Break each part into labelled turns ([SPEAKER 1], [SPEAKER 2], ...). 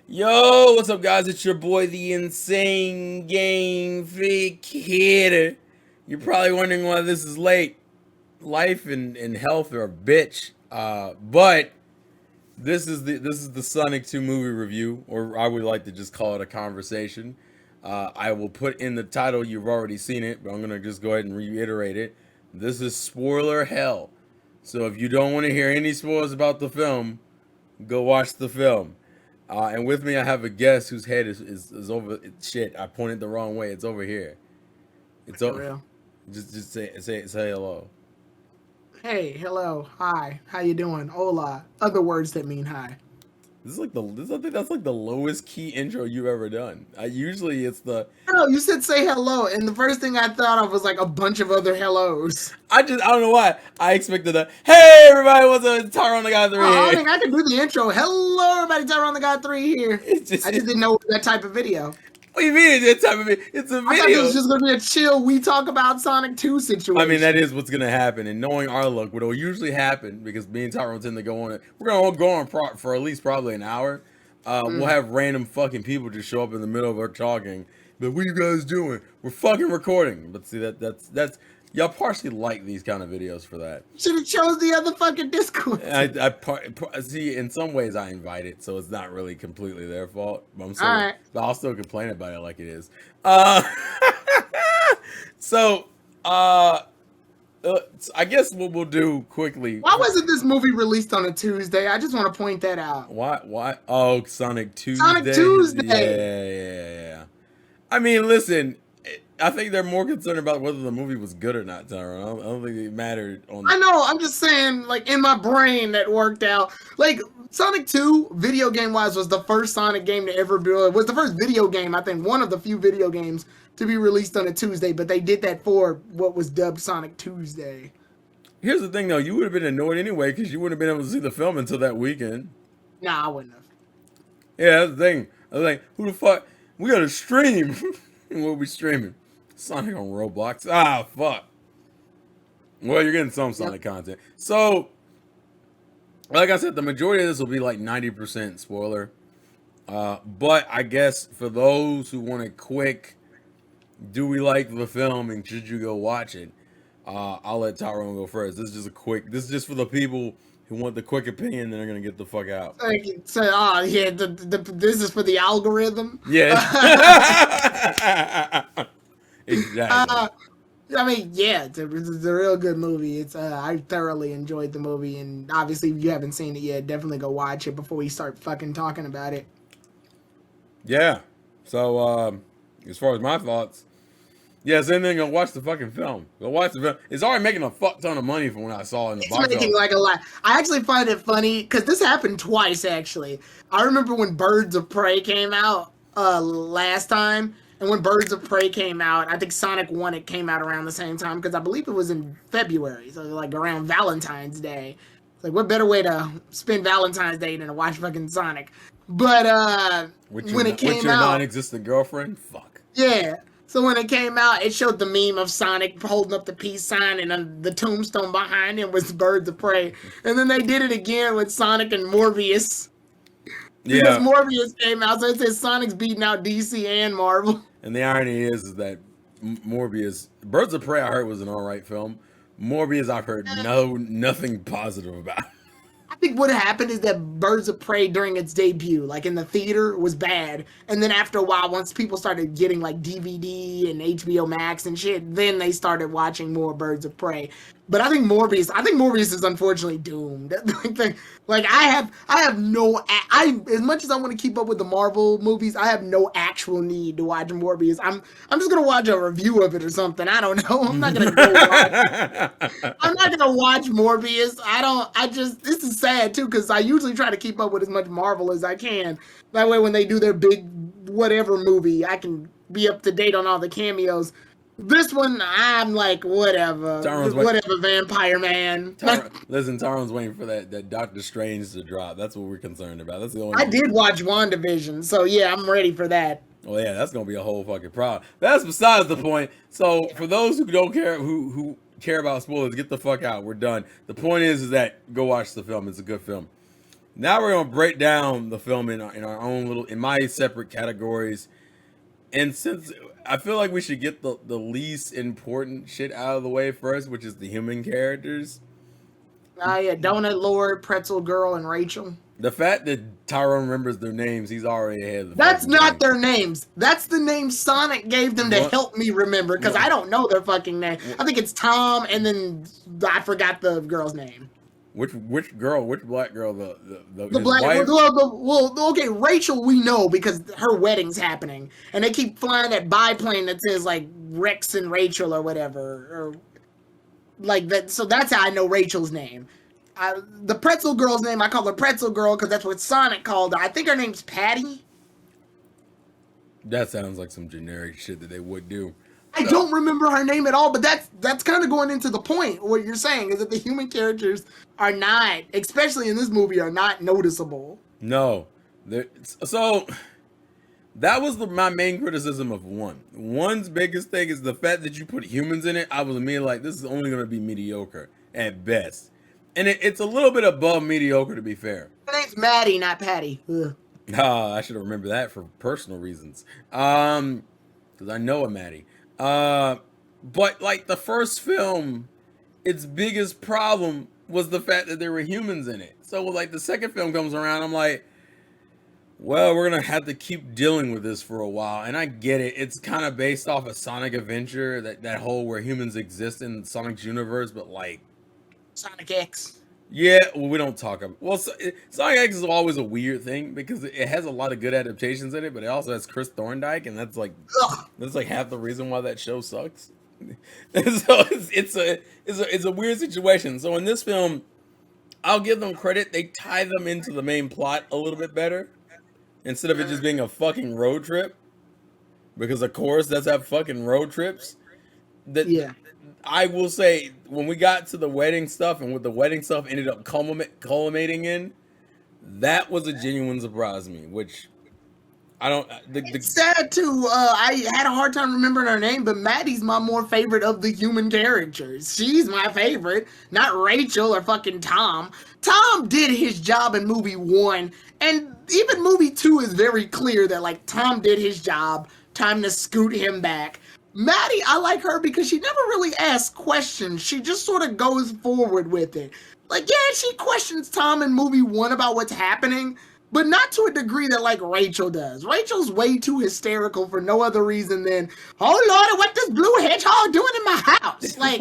[SPEAKER 1] Yo, what's up, guys? It's your boy, the Insane Game Freak Hitter. You're probably wondering why this is late. Life and health are a bitch. But this is the Sonic 2 movie review, or I would like to just call it a conversation. I will put in the title. You've already seen it, but I'm gonna just go ahead and reiterate it. This is spoiler hell. So if you don't want to hear any spoilers about the film, go watch the film. And with me, I have a guest whose head is over. Shit, I pointed the wrong way. It's over here. It's
[SPEAKER 2] For
[SPEAKER 1] over.
[SPEAKER 2] real.
[SPEAKER 1] Just say hello.
[SPEAKER 2] Hey, hello, hi, how you doing? Hola. Other words that mean hi.
[SPEAKER 1] I think that's like the lowest key intro you've ever done. Usually it's the
[SPEAKER 2] No, you said say hello, and the first thing I thought of was like a bunch of other hellos.
[SPEAKER 1] I don't know why I expected a hey everybody, what's up? It's Tyron the guy
[SPEAKER 2] Oh,
[SPEAKER 1] three
[SPEAKER 2] I
[SPEAKER 1] here.
[SPEAKER 2] think I can do the intro. Hello, everybody. Tyrone the God 3 here.
[SPEAKER 1] It's just
[SPEAKER 2] I just didn't know it was that type of video.
[SPEAKER 1] what do you mean it's that type of it's a
[SPEAKER 2] I thought this
[SPEAKER 1] video.
[SPEAKER 2] was just going to be a chill, we talk about Sonic 2
[SPEAKER 1] I mean, that
[SPEAKER 2] situation.
[SPEAKER 1] is what's gonna happen, and knowing our luck, what'll usually happen because me and Tyrone tend to go on it. We're gonna all go on for at least probably an hour. We'll
[SPEAKER 2] Mm.
[SPEAKER 1] have random fucking people just show up in the middle of our talking. But what are you guys doing? We're fucking recording. But see that's y'all partially like these kind of videos for that.
[SPEAKER 2] Should have chose the other fucking Discord.
[SPEAKER 1] See, in some ways I invite it, so it's not really completely their fault. But
[SPEAKER 2] All right.
[SPEAKER 1] but I'll still complain about it like it is. Uh, so uh, I guess what we'll do quickly.
[SPEAKER 2] Why wasn't this movie released on a Tuesday? I just want to point that out.
[SPEAKER 1] Why? Why? Oh, Sonic
[SPEAKER 2] Sonic
[SPEAKER 1] Tuesday.
[SPEAKER 2] Tuesday.
[SPEAKER 1] Yeah. I mean, listen. I think they're more concerned about whether the movie was good or not, Tyron. I don't think it mattered on.
[SPEAKER 2] I know. I'm just saying, like in my brain, that worked out. Like Sonic 2, video game wise, was the first Sonic game to ever be. Was the first video game, I think, one of the few video games to be released on a Tuesday. But they did that for what was dubbed Sonic Tuesday.
[SPEAKER 1] Here's the thing, though. You would have been annoyed anyway because you wouldn't have been able to see the film until that weekend.
[SPEAKER 2] Nah, I wouldn't have.
[SPEAKER 1] Yeah, that's the thing. I was like, who the fuck? We got to stream. We'll be streaming. Sonic on Roblox. Ah, fuck. Well, you're getting some Sonic content. So, like I said, the majority of this will be like 90% spoiler. But I guess for those who want a quick, do we like the film and should you go watch it? I'll let Tyrone go first. This is just for the people who want the quick opinion, then they're going to get the fuck out.
[SPEAKER 2] Like, so, yeah, this is for the algorithm.
[SPEAKER 1] Yeah. Exactly.
[SPEAKER 2] I mean, yeah, it's a real good movie. It's I thoroughly enjoyed the movie, and obviously, if you haven't seen it yet, definitely go watch it before we start fucking talking about it.
[SPEAKER 1] Yeah. So, as far as my thoughts, yeah, same thing. Go watch the fucking film. Go watch the film. It's already making a fuck ton of money from what I saw in the
[SPEAKER 2] It's
[SPEAKER 1] box
[SPEAKER 2] making
[SPEAKER 1] office.
[SPEAKER 2] like a lot. I actually find it funny because this happened twice. Actually, I remember when Birds of Prey came out last time, and when Birds of Prey came out, I think Sonic 1 it came out around the same time because I believe it was in February, so like around Valentine's Day. It's like what better way to spend Valentine's Day than to watch fucking Sonic? But when it
[SPEAKER 1] With
[SPEAKER 2] came
[SPEAKER 1] your
[SPEAKER 2] out,
[SPEAKER 1] non-existent girlfriend, fuck.
[SPEAKER 2] yeah. So when it came out, it showed the meme of Sonic holding up the peace sign, and then the tombstone behind him was Birds of Prey. And then they did it again with Sonic and Morbius because
[SPEAKER 1] Yeah.
[SPEAKER 2] Morbius came out, so it says Sonic's beating out DC and Marvel.
[SPEAKER 1] And the irony is that Morbius, Birds of Prey, I heard was an alright film. Morbius, I've heard nothing positive about.
[SPEAKER 2] I think what happened is that Birds of Prey during its debut, like in the theater, was bad. And then after a while, once people started getting like DVD and HBO Max and shit, then they started watching more Birds of Prey. But I think Morbius is unfortunately doomed. Like I have no, I as much as I want to keep up with the Marvel movies, I have no actual need to watch Morbius. I'm just gonna watch a review of it or something. I don't know. I'm not gonna go watch. I'm not gonna watch Morbius. I don't. I just. This is sad too because I usually try to keep up with as much Marvel as I can. That way, when they do their big whatever movie, I can be up to date on all the cameos. This one, I'm like, whatever, whatever, Vampire Man.
[SPEAKER 1] Listen, Tyrone's waiting for that Doctor Strange to drop. That's what we're concerned about. That's the only.
[SPEAKER 2] I did watch WandaVision, so yeah, I'm ready for that.
[SPEAKER 1] Well, yeah, that's gonna be a whole fucking problem. That's besides the point. So for those who don't care, who care about spoilers, get the fuck out. We're done. The point is that go watch the film. It's a good film. Now we're gonna break down the film in our own little in my separate categories. And since I feel like we should get the least important shit out of the way first, which is the human characters.
[SPEAKER 2] Yeah, Donut Lord, Pretzel Girl, and Rachel.
[SPEAKER 1] The fact that Tyrone remembers their names, he's already ahead of the
[SPEAKER 2] That's
[SPEAKER 1] fucking
[SPEAKER 2] not
[SPEAKER 1] game.
[SPEAKER 2] their names. That's the name Sonic gave them to
[SPEAKER 1] What?
[SPEAKER 2] help me remember, because I don't know their fucking name. I think it's Tom, and then I forgot the girl's name.
[SPEAKER 1] Which girl? Which black girl?
[SPEAKER 2] The
[SPEAKER 1] his
[SPEAKER 2] black,
[SPEAKER 1] wife?
[SPEAKER 2] well, okay, Rachel we know because her wedding's happening, and they keep flying that biplane that says like Rex and Rachel or whatever, or like that. So that's how I know Rachel's name. The Pretzel Girl's name, I call her Pretzel Girl because that's what Sonic called her. I think her name's Patty.
[SPEAKER 1] That sounds like some generic shit that they would do.
[SPEAKER 2] I don't remember her name at all, but that's kind of going into the point. What you're saying is that the human characters are not, especially in this movie, are not noticeable.
[SPEAKER 1] No, so that was my main criticism of one. One's biggest thing is the fact that you put humans in it. I was immediately like, this is only going to be mediocre at best, and it's a little bit above mediocre to be fair.
[SPEAKER 2] Her name's Maddie, not Patty. Ugh.
[SPEAKER 1] I should have remembered that for personal reasons. Because I know a Maddie. But like the first film, its biggest problem was the fact that there were humans in it. So like the second film comes around, I'm like, well, we're gonna have to keep dealing with this for a while. And I get it. It's kind of based off of Sonic Adventure, that whole where humans exist in Sonic's universe, but like
[SPEAKER 2] Sonic X.
[SPEAKER 1] yeah, well, we don't talk about. Well, Sonic X is always a weird thing because it has a lot of good adaptations in it, but it also has Chris Thorndike, and that's like half the reason why that show sucks. And so it's a weird situation. So in this film, I'll give them credit; they tie them into the main plot a little bit better instead of it just being a fucking road trip. Because of course, that's how fucking road trips.
[SPEAKER 2] Yeah.
[SPEAKER 1] I will say, when we got to the wedding stuff and what the wedding stuff ended up culminating in, that was a genuine surprise to me, which I don't...
[SPEAKER 2] It's sad, too. I had a hard time remembering her name, but Maddie's my more favorite of the human characters. She's my favorite, not Rachel or fucking Tom. Tom did his job in movie 1, and even movie 2 is very clear that, like, Tom did his job. Time to scoot him back. Maddie, I like her because she never really asks questions. She just sort of goes forward with it. Like, yeah, she questions Tom in movie 1 about what's happening, but not to a degree that, like, Rachel does. Rachel's way too hysterical for no other reason than, oh, Lord, what this blue hedgehog doing in my house? Like,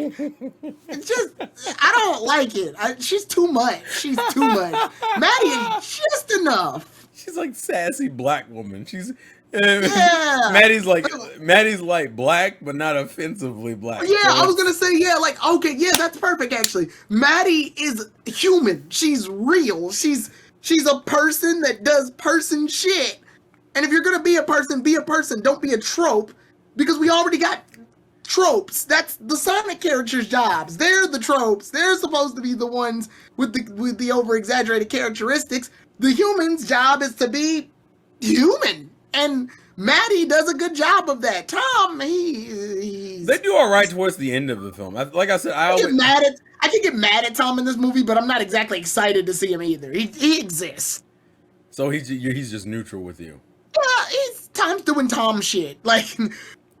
[SPEAKER 2] it's just, I don't like it. She's too much. She's too much. Maddie is just enough.
[SPEAKER 1] She's like sassy black woman. She's...
[SPEAKER 2] Yeah.
[SPEAKER 1] Maddie's like black, but not offensively black.
[SPEAKER 2] Yeah,
[SPEAKER 1] So
[SPEAKER 2] I was gonna say, yeah, like, okay, yeah, that's perfect, actually. Maddie is human. She's real. She's a person that does person shit. And if you're gonna be a person, be a person. Don't be a trope, because we already got tropes. That's the Sonic characters' jobs. They're the tropes. They're supposed to be the ones with the over-exaggerated characteristics. The human's job is to be human. And Maddie does a good job of that. Tom,
[SPEAKER 1] they do all right towards the end of the film. Like I said, I
[SPEAKER 2] can get mad at Tom in this movie, but I'm not exactly excited to see him either. He exists.
[SPEAKER 1] So he's just neutral with you.
[SPEAKER 2] Yeah, Tom's doing Tom shit. Like,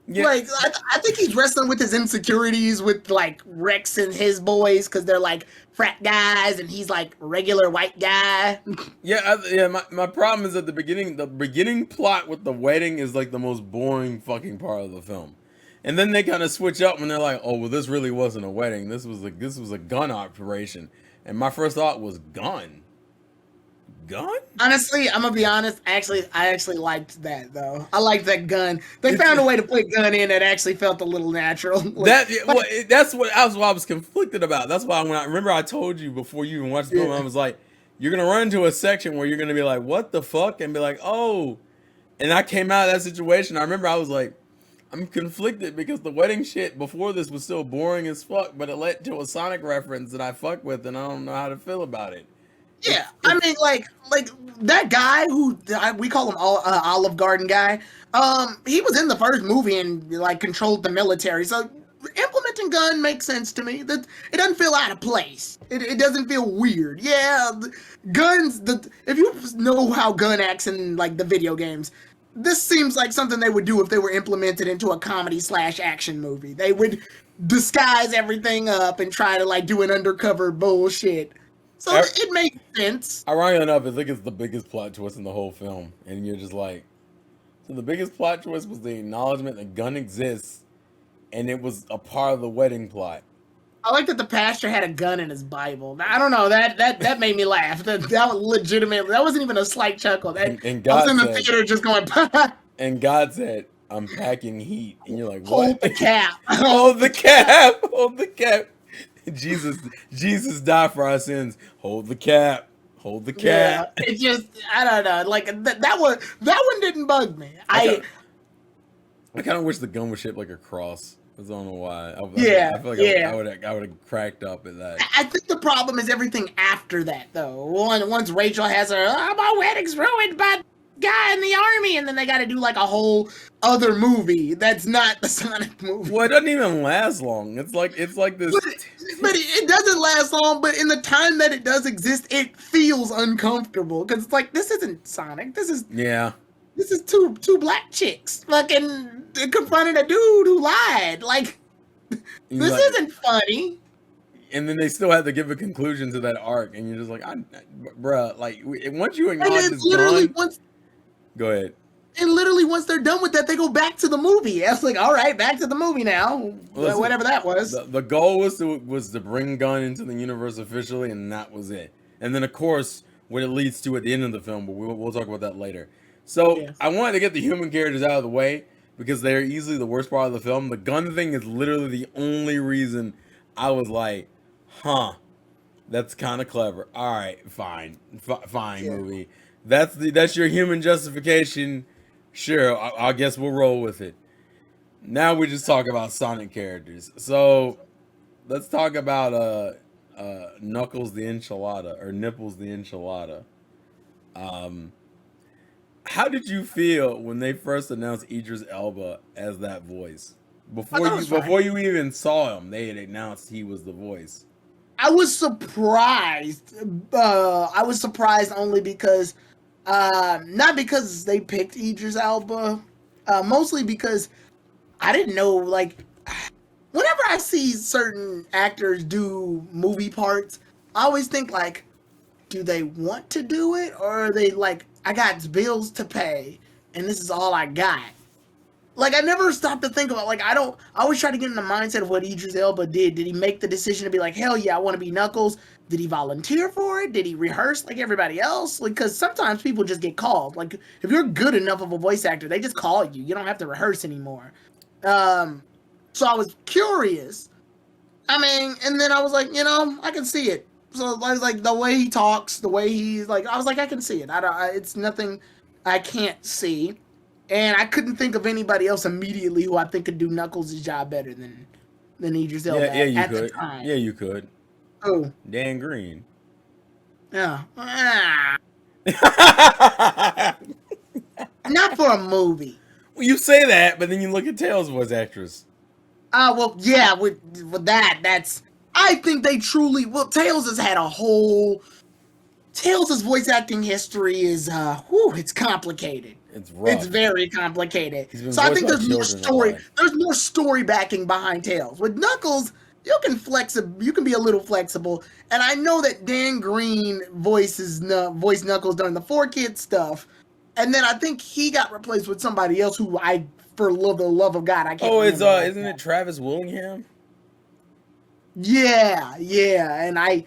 [SPEAKER 1] Yeah.
[SPEAKER 2] like I think he's wrestling with his insecurities with like Rex and his boys because they're like frat guys and he's like regular white guy.
[SPEAKER 1] My problem is at the beginning plot with the wedding is like the most boring fucking part of the film, and then they kind of switch up when they're like, oh well, this really wasn't a wedding. This was a gun operation, and my first thought was gun.
[SPEAKER 2] Honestly, I'm gonna be honest. I actually liked that though. I liked that gun. They found a way to put gun in that actually felt a little natural.
[SPEAKER 1] That's what I was conflicted about. That's why when I remember I told you before you even watched the film, I was like, you're gonna run into a section where you're gonna be like, what the fuck, and be like, oh. And I came out of that situation. I remember I was like, I'm conflicted because the wedding shit before this was still boring as fuck, but it led to a Sonic reference that I fuck with, and I don't know how to feel about it.
[SPEAKER 2] Yeah, I mean, like that guy who we call him Olive Garden guy. He was in the first movie and like controlled the military. So implementing and gun makes sense to me. That it doesn't feel out of place. It doesn't feel weird. Yeah, guns. If you know how gun acts in like the video games, this seems like something they would do if they were implemented into a comedy/action movie. They would disguise everything up and try to like do an undercover bullshit. So it makes sense.
[SPEAKER 1] Ironically enough, I think it's the biggest plot twist in the whole film, and you're just like, so the biggest plot twist was the acknowledgement that gun exists, and it was a part of the wedding plot.
[SPEAKER 2] I like that the pastor had a gun in his Bible. I don't know, that made me laugh. That was legitimate. That wasn't even a slight chuckle.
[SPEAKER 1] And God
[SPEAKER 2] I was in the
[SPEAKER 1] said,
[SPEAKER 2] theater just going.
[SPEAKER 1] And God said, "I'm packing heat," and you're like, "What?"
[SPEAKER 2] Hold the cap.
[SPEAKER 1] Hold the cap. Hold the cap. Jesus died for our sins. Hold the cap. Hold the cap.
[SPEAKER 2] Yeah, it just, I don't know. Like that one didn't bug me. I
[SPEAKER 1] kind of wish the gun was shaped like a cross. I don't know why. I feel like I would have cracked up at that.
[SPEAKER 2] I think the problem is everything after that, though. Once Rachel has her, my wedding's ruined by guy in the army, and then they got to do like a whole other movie that's not the Sonic movie.
[SPEAKER 1] Well, it doesn't even last long. It's like this. But
[SPEAKER 2] it doesn't last long. But in the time that it does exist, it feels uncomfortable because it's like, this isn't Sonic. This is two black chicks fucking confronting a dude who lied. Like, this isn't funny.
[SPEAKER 1] And then they still have to give a conclusion to that arc, and you're just like, bruh, like, once you acknowledge it's done, go ahead.
[SPEAKER 2] And literally, once they're done with that, they go back to the movie. I was like, all right, back to the movie now. Listen, whatever that was.
[SPEAKER 1] The goal was to bring Gunn into the universe officially, and that was it. And then, of course, what it leads to at the end of the film, but we'll talk about that later. So, yes. I wanted to get the human characters out of the way, because they're easily the worst part of the film. The gun thing is literally the only reason I was like, huh, that's kind of clever. All right, fine, movie. That's your human justification. Sure, I guess we'll roll with it. Now we just talk about Sonic characters. So let's talk about Knuckles the Enchilada, or Nipples the Enchilada. How did you feel when they first announced Idris Elba as that voice? Before you even saw him, they had announced he was the voice.
[SPEAKER 2] I was surprised. I was surprised only because, not because they picked Idris Elba, mostly because I didn't know, like, whenever I see certain actors do movie parts, I always think, like, do they want to do it? Or are they like, I got bills to pay, and this is all I got? Like, I never stopped to think about, like, I always try to get in the mindset of what Idris Elba did. Did he make the decision to be like, hell yeah, I want to be Knuckles? Did he volunteer for it? Did he rehearse like everybody else? Like, because sometimes people just get called. Like, if you're good enough of a voice actor, they just call you. You don't have to rehearse anymore. So I was curious. I mean, and then I was like, I can see it. So I was like, the way he talks, the way he's like, I was like, I can see it. It's nothing I can't see. And I couldn't think of anybody else immediately who I think could do Knuckles' job better than Idris Elba at the time.
[SPEAKER 1] Yeah, you could.
[SPEAKER 2] Oh.
[SPEAKER 1] Dan Green.
[SPEAKER 2] Yeah. Not for a movie.
[SPEAKER 1] Well, you say that, but then you look at Tails' voice actress.
[SPEAKER 2] Well, yeah, with that's... I think they truly... Well, Tails has had a whole... Tails' voice acting history is, it's complicated.
[SPEAKER 1] It's rough.
[SPEAKER 2] It's very complicated. So I think there's more story. There's more story backing behind Tails. With Knuckles, you can be a little flexible. And I know that Dan Green voiced Knuckles during the 4Kids stuff. And then I think he got replaced with somebody else who for the love of God, I can't remember.
[SPEAKER 1] Oh, isn't it Travis Willingham?
[SPEAKER 2] Yeah. And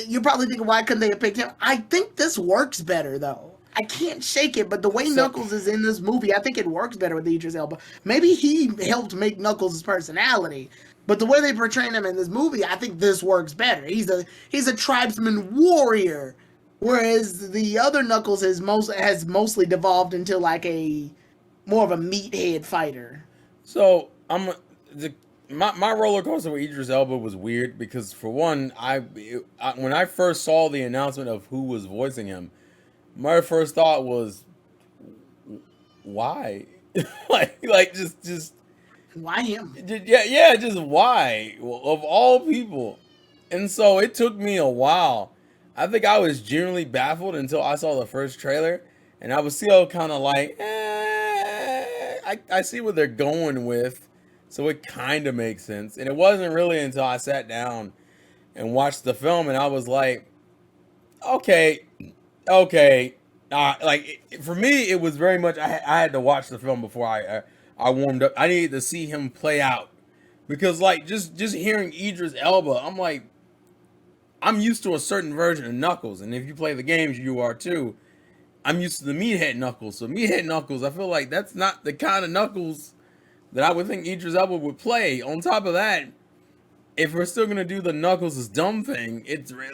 [SPEAKER 2] you're probably thinking, why couldn't they have picked him? I think this works better, though. I can't shake it, but the way Knuckles is in this movie, I think it works better with Idris Elba. Maybe he helped make Knuckles' personality, but the way they portray him in this movie, I think this works better. He's a tribesman warrior, whereas the other Knuckles has mostly devolved into like a more of a meathead fighter.
[SPEAKER 1] So my roller coaster with Idris Elba was weird because, for one, when I first saw the announcement of who was voicing him, my first thought was, why? like just
[SPEAKER 2] Why him?
[SPEAKER 1] Yeah, just why? Well, of all people. And so it took me a while. I think I was genuinely baffled until I saw the first trailer, and I was still kind of like, I see what they're going with, so it kind of makes sense. And it wasn't really until I sat down and watched the film, and I was like, okay, okay. For me, it was very much I had to watch the film before I warmed up. I needed to see him play out because like just hearing Idris Elba, I'm used to a certain version of Knuckles, and if you play the games, you are too. I'm used to the Meathead Knuckles, so Meathead Knuckles, I feel like that's not the kind of Knuckles that I would think Idris Elba would play. On top of that, if we're still gonna do the Knuckles is dumb thing,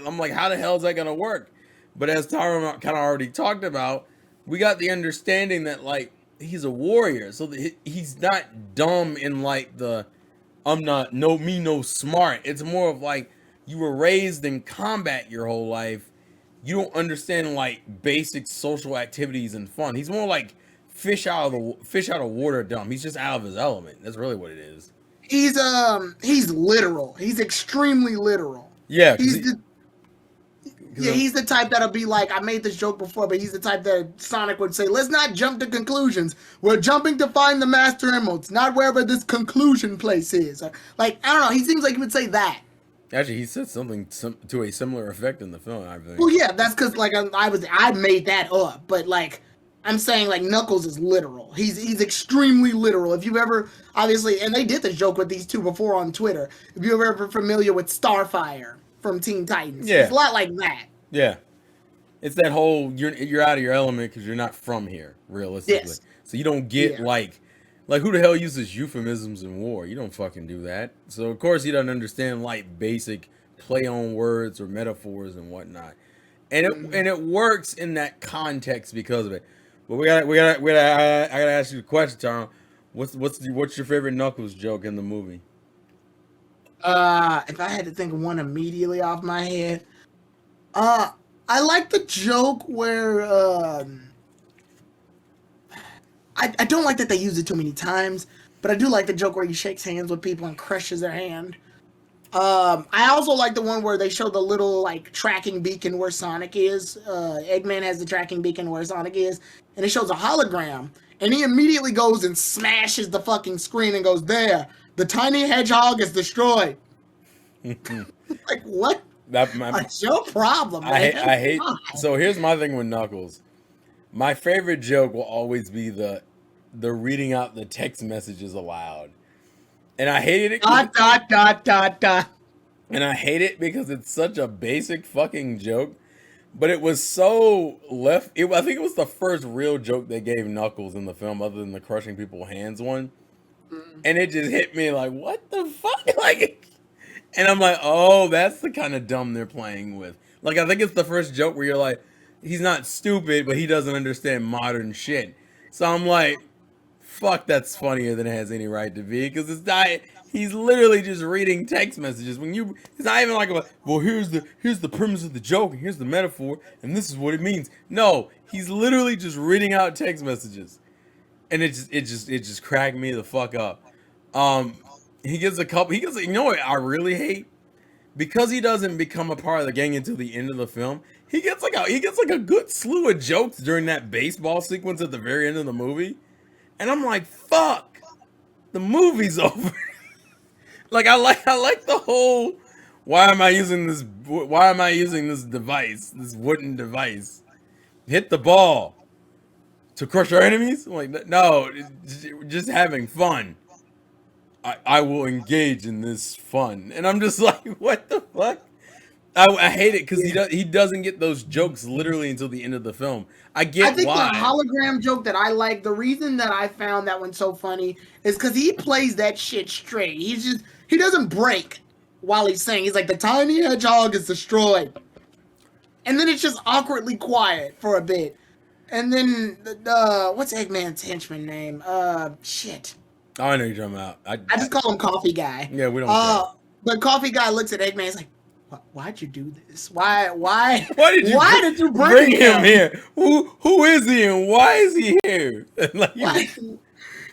[SPEAKER 1] I'm like, how the hell is that gonna work? But as Tyron kind of already talked about, we got the understanding that like he's a warrior, so he's not dumb in like the I'm not no smart. It's more of like you were raised in combat your whole life. You don't understand like basic social activities and fun. He's more like fish out of water dumb. He's just out of his element. That's really what it is.
[SPEAKER 2] He's literal. He's extremely literal.
[SPEAKER 1] Yeah,
[SPEAKER 2] he's the type that'll be like, I made this joke before, but he's the type that Sonic would say, let's not jump to conclusions. We're jumping to find the Master Emeralds, not wherever this conclusion place is. Like, I don't know, he seems like he would say that.
[SPEAKER 1] Actually, he said something to a similar effect in the film, I think.
[SPEAKER 2] Well, yeah, that's because, like, I made that up, but, like, I'm saying, like, Knuckles is literal. He's extremely literal. If you've ever, obviously, and they did this joke with these two before on Twitter, if you're ever familiar with Starfire from Teen Titans, it's a lot like that.
[SPEAKER 1] Yeah. It's that whole, you're out of your element because you're not from here, realistically. Yes. So you don't get, like, who the hell uses euphemisms in war? You don't fucking do that. So, of course, he doesn't understand, like, basic play on words or metaphors and whatnot. And it works in that context because of it. But I gotta ask you a question, Tom. What's your favorite Knuckles joke in the movie?
[SPEAKER 2] If I had to think of one immediately off my head, I like the joke where I don't like that they use it too many times, but I do like the joke where he shakes hands with people and crushes their hand. I also like the one where they show the little like tracking beacon where Sonic is. Eggman has the tracking beacon where Sonic is, and it shows a hologram, and he immediately goes and smashes the fucking screen and goes, there, the tiny hedgehog is destroyed. Like, what? That's your problem, man.
[SPEAKER 1] I hate. So here's my thing with Knuckles. My favorite joke will always be the reading out the text messages aloud. And I hated it. And I hate it because it's such a basic fucking joke. But it was so left. I think it was the first real joke they gave Knuckles in the film, other than the crushing people's hands one. And it just hit me like, what the fuck? Like, and I'm like, oh, that's the kind of dumb they're playing with. Like, I think it's the first joke where you're like, he's not stupid, but he doesn't understand modern shit. So I'm like, fuck, that's funnier than it has any right to be, because it's not. He's literally just reading text messages. It's not even like, well, here's the premise of the joke, and here's the metaphor, and this is what it means. No, he's literally just reading out text messages, and it just cracked me the fuck up. He gets you know what I really hate? Because he doesn't become a part of the gang until the end of the film. He gets like a good slew of jokes during that baseball sequence at the very end of the movie. And I'm like, fuck, the movie's over. Like I like the whole, why am I using this device, this wooden device? Hit the ball to crush our enemies? I'm like, no, just having fun. I will engage in this fun. And I'm just like, what the fuck? I hate it because he doesn't get those jokes literally until the end of the film. I think
[SPEAKER 2] the hologram joke that I like, the reason that I found that one so funny is because he plays that shit straight. He doesn't break while he's saying. He's like, the tiny hedgehog is destroyed. And then it's just awkwardly quiet for a bit. And then, what's Eggman's henchman name? Shit.
[SPEAKER 1] Oh, I know you're talking about.
[SPEAKER 2] I just call him Coffee Guy.
[SPEAKER 1] Yeah, we don't care.
[SPEAKER 2] But Coffee Guy looks at Eggman and is like, why'd you do this? Why did you bring him
[SPEAKER 1] here? Who is he and why is he here? Like,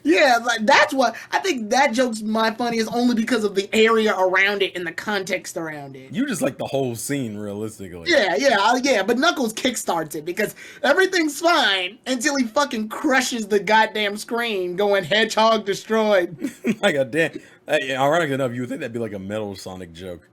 [SPEAKER 2] Yeah, like that's what I think that joke's my funniest only because of the area around it and the context around it.
[SPEAKER 1] You just like the whole scene, realistically.
[SPEAKER 2] Yeah, but Knuckles kickstarts it because everything's fine until he fucking crushes the goddamn screen, going Hedgehog destroyed.
[SPEAKER 1] Like a damn. Ironic enough, you would think that'd be like a Metal Sonic joke,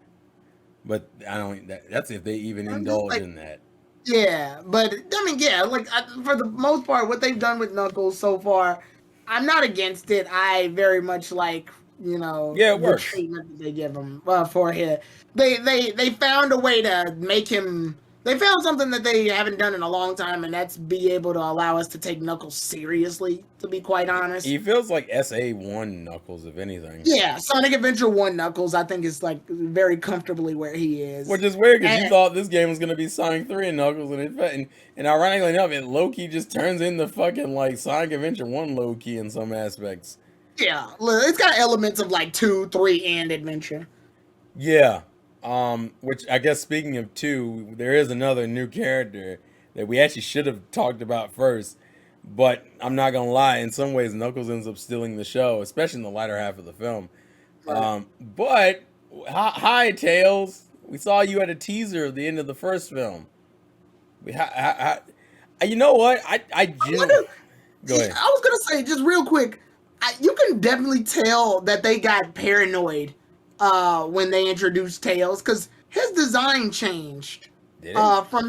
[SPEAKER 1] but I don't. That's if they even
[SPEAKER 2] I'm just
[SPEAKER 1] indulge
[SPEAKER 2] like,
[SPEAKER 1] in that.
[SPEAKER 2] yeah, but I mean, yeah, like for the most part, what they've done with Knuckles so far, I'm not against it. I very much like
[SPEAKER 1] Yeah, it
[SPEAKER 2] the
[SPEAKER 1] works.
[SPEAKER 2] treatment that they give him for him. They found a way to make him. They found something that they haven't done in a long time, and that's be able to allow us to take Knuckles seriously. To be quite honest,
[SPEAKER 1] He feels like SA1 Knuckles, if anything.
[SPEAKER 2] yeah, Sonic Adventure One Knuckles, I think is like very comfortably where he is.
[SPEAKER 1] Which is weird because you
[SPEAKER 2] And,
[SPEAKER 1] thought this game was gonna be Sonic 3 and Knuckles, and ironically enough, it low key just turns into fucking like Sonic Adventure 1 low key in some aspects.
[SPEAKER 2] yeah, it's got elements of like 2, 3, and adventure.
[SPEAKER 1] Yeah. Which I guess speaking of 2, there is another new character that we actually should have talked about first. But I'm not gonna lie, in some ways Knuckles ends up stealing the show, especially in the latter half of the film.
[SPEAKER 2] Right.
[SPEAKER 1] But hi Tails, we saw you at a teaser at the end of the first film. You know what?
[SPEAKER 2] I wonder.
[SPEAKER 1] Go ahead.
[SPEAKER 2] I was gonna say just real quick. You can definitely tell that they got paranoid when they introduced Tails because his design changed
[SPEAKER 1] Did it?
[SPEAKER 2] from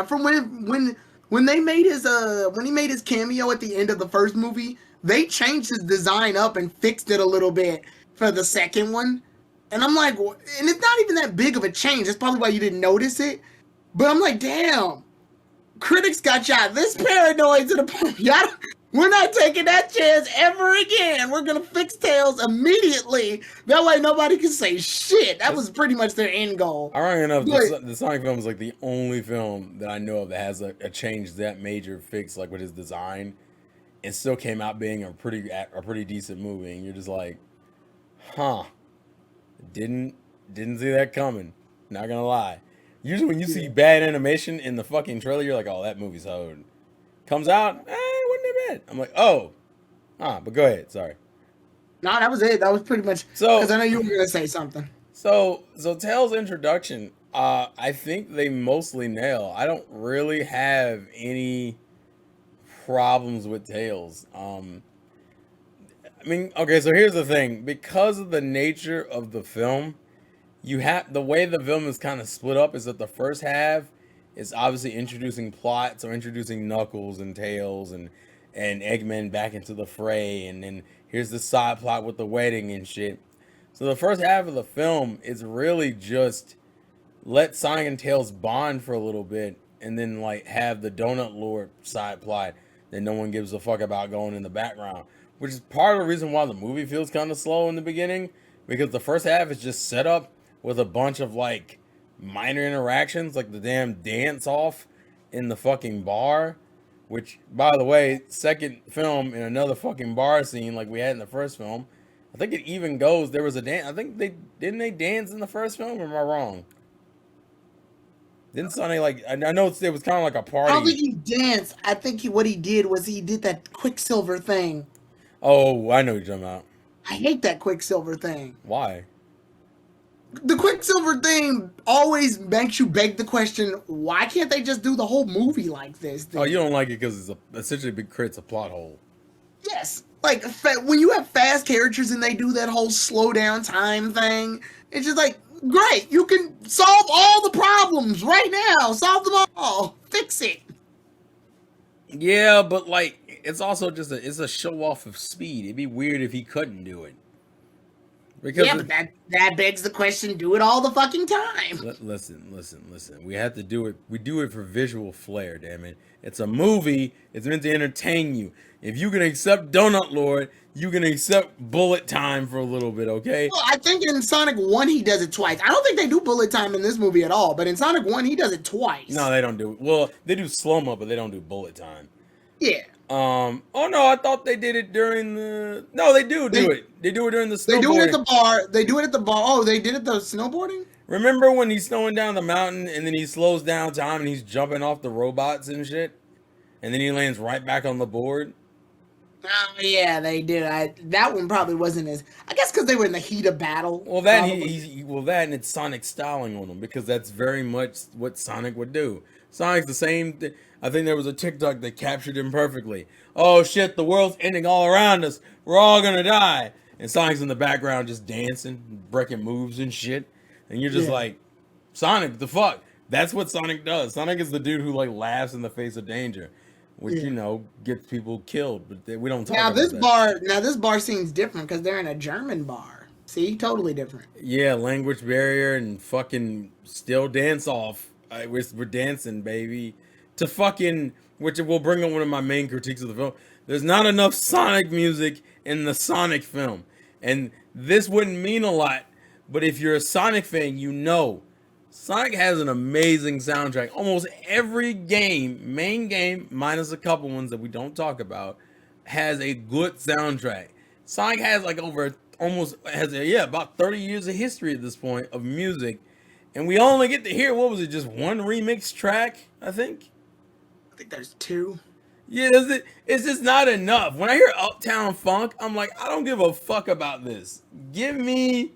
[SPEAKER 2] from when they made his when he made his cameo at the end of the first movie. They changed his design up and fixed it a little bit for the second one. And I'm like, and it's not even that big of a change. That's probably why you didn't notice it. But I'm like, damn, critics got y'all this paranoid to the point. Y'all, we're not taking that chance ever again. We're gonna fix Tails immediately. That way nobody can say shit. That was pretty much their end goal.
[SPEAKER 1] Ironic enough,
[SPEAKER 2] But
[SPEAKER 1] the Sonic film is like the only film that I know of that has a change that major fix, like with his design, and still came out being a pretty decent movie. And you're just like, huh, didn't see that coming. Not gonna lie. Usually when you see bad animation in the fucking trailer, you're like, oh, that movie's hoed. Comes out, wasn't that bad. I'm like, oh, but go ahead. Sorry.
[SPEAKER 2] no, that was it. That was pretty much
[SPEAKER 1] So
[SPEAKER 2] because I know you were gonna say something.
[SPEAKER 1] So Tails' introduction, I think they mostly nail. I don't really have any problems with Tails. I mean, okay, so here's the thing. Because of the nature of the film, you have the way the film is kind of split up is that the first half is obviously introducing plot, so introducing Knuckles and Tails and Eggman back into the fray, and then here's the side plot with the wedding and shit. So the first half of the film is really just let Sonic and Tails bond for a little bit, and then like have the Donut Lord side plot that no one gives a fuck about going in the background, which is part of the reason why the movie feels kind of slow in the beginning, because the first half is just set up with a bunch of like minor interactions, like the damn dance off in the fucking bar, which by the way, second film in another fucking bar scene like we had in the first film. I think it even goes. There was a dance. I think they dance in the first film. Or am I wrong? Didn't Sonny like? I know it was kind of like a
[SPEAKER 2] I don't think
[SPEAKER 1] party.
[SPEAKER 2] he danced. I think what he did was he did that Quicksilver thing.
[SPEAKER 1] Oh, I know what you're talking about.
[SPEAKER 2] I hate that Quicksilver thing.
[SPEAKER 1] Why?
[SPEAKER 2] The Quicksilver thing always makes you beg the question: why can't they just do the whole movie like this?
[SPEAKER 1] Oh, you don't like it because essentially creates a plot hole.
[SPEAKER 2] Yes, like when you have fast characters and they do that whole slow down time thing, it's just like great. You can solve all the problems right now. Solve them all. Fix it.
[SPEAKER 1] Yeah, but like it's also just it's a show off of speed. It'd be weird if he couldn't do it. Because
[SPEAKER 2] Yeah, but that begs the question: do it all the fucking time.
[SPEAKER 1] listen. We have to do it. We do it for visual flair. Damn it! It's a movie. It's meant to entertain you. If you can accept Donut Lord, you can accept bullet time for a little bit. Okay?
[SPEAKER 2] Well, I think in Sonic 1 he does it twice. I don't think they do bullet time in this movie at all, but in Sonic 1 he does it twice.
[SPEAKER 1] No, they don't do it. Well, they do slow mo, but they don't do bullet time.
[SPEAKER 2] Yeah.
[SPEAKER 1] Oh no, I thought they did it during the. No, they do it. They do it during the snowboarding.
[SPEAKER 2] They do it at the bar. They do it at the bar. Oh, they did it the snowboarding?
[SPEAKER 1] Remember when he's snowing down the mountain and then he slows down time and he's jumping off the robots and shit? And then he lands right back on the board?
[SPEAKER 2] Oh yeah, they did. That one probably wasn't as. I guess because they were in the heat of battle.
[SPEAKER 1] Well, that
[SPEAKER 2] Probably.
[SPEAKER 1] that and it's Sonic styling on them because that's very much what Sonic would do. Sonic's the same. I think there was a TikTok that captured him perfectly. Oh shit, the world's ending all around us. We're all gonna die. And Sonic's in the background just dancing, breaking moves and shit. And you're just
[SPEAKER 2] Yeah.
[SPEAKER 1] like, Sonic, the fuck? That's what Sonic does. Sonic is the dude who like laughs in the face of danger, which
[SPEAKER 2] Yeah.
[SPEAKER 1] gets people killed. But we don't talk
[SPEAKER 2] Now
[SPEAKER 1] about that.
[SPEAKER 2] this bar scene's different because they're in a German bar. See, totally different.
[SPEAKER 1] Yeah, language barrier and fucking still dance off. We're dancing, baby. To fucking, which will bring up one of my main critiques of the film. There's not enough Sonic music in the Sonic film. And this wouldn't mean a lot, but if you're a Sonic fan, you know Sonic has an amazing soundtrack. Almost every game, main game, minus a couple ones that we don't talk about, has a good soundtrack. Sonic has like over almost has about 30 years of history at this point of music, and we only get to hear what was it, just one remix track, I think.
[SPEAKER 2] I think there's two.
[SPEAKER 1] Yeah, it's just not enough. When I hear Uptown Funk, I'm like, I don't give a fuck about this. Give me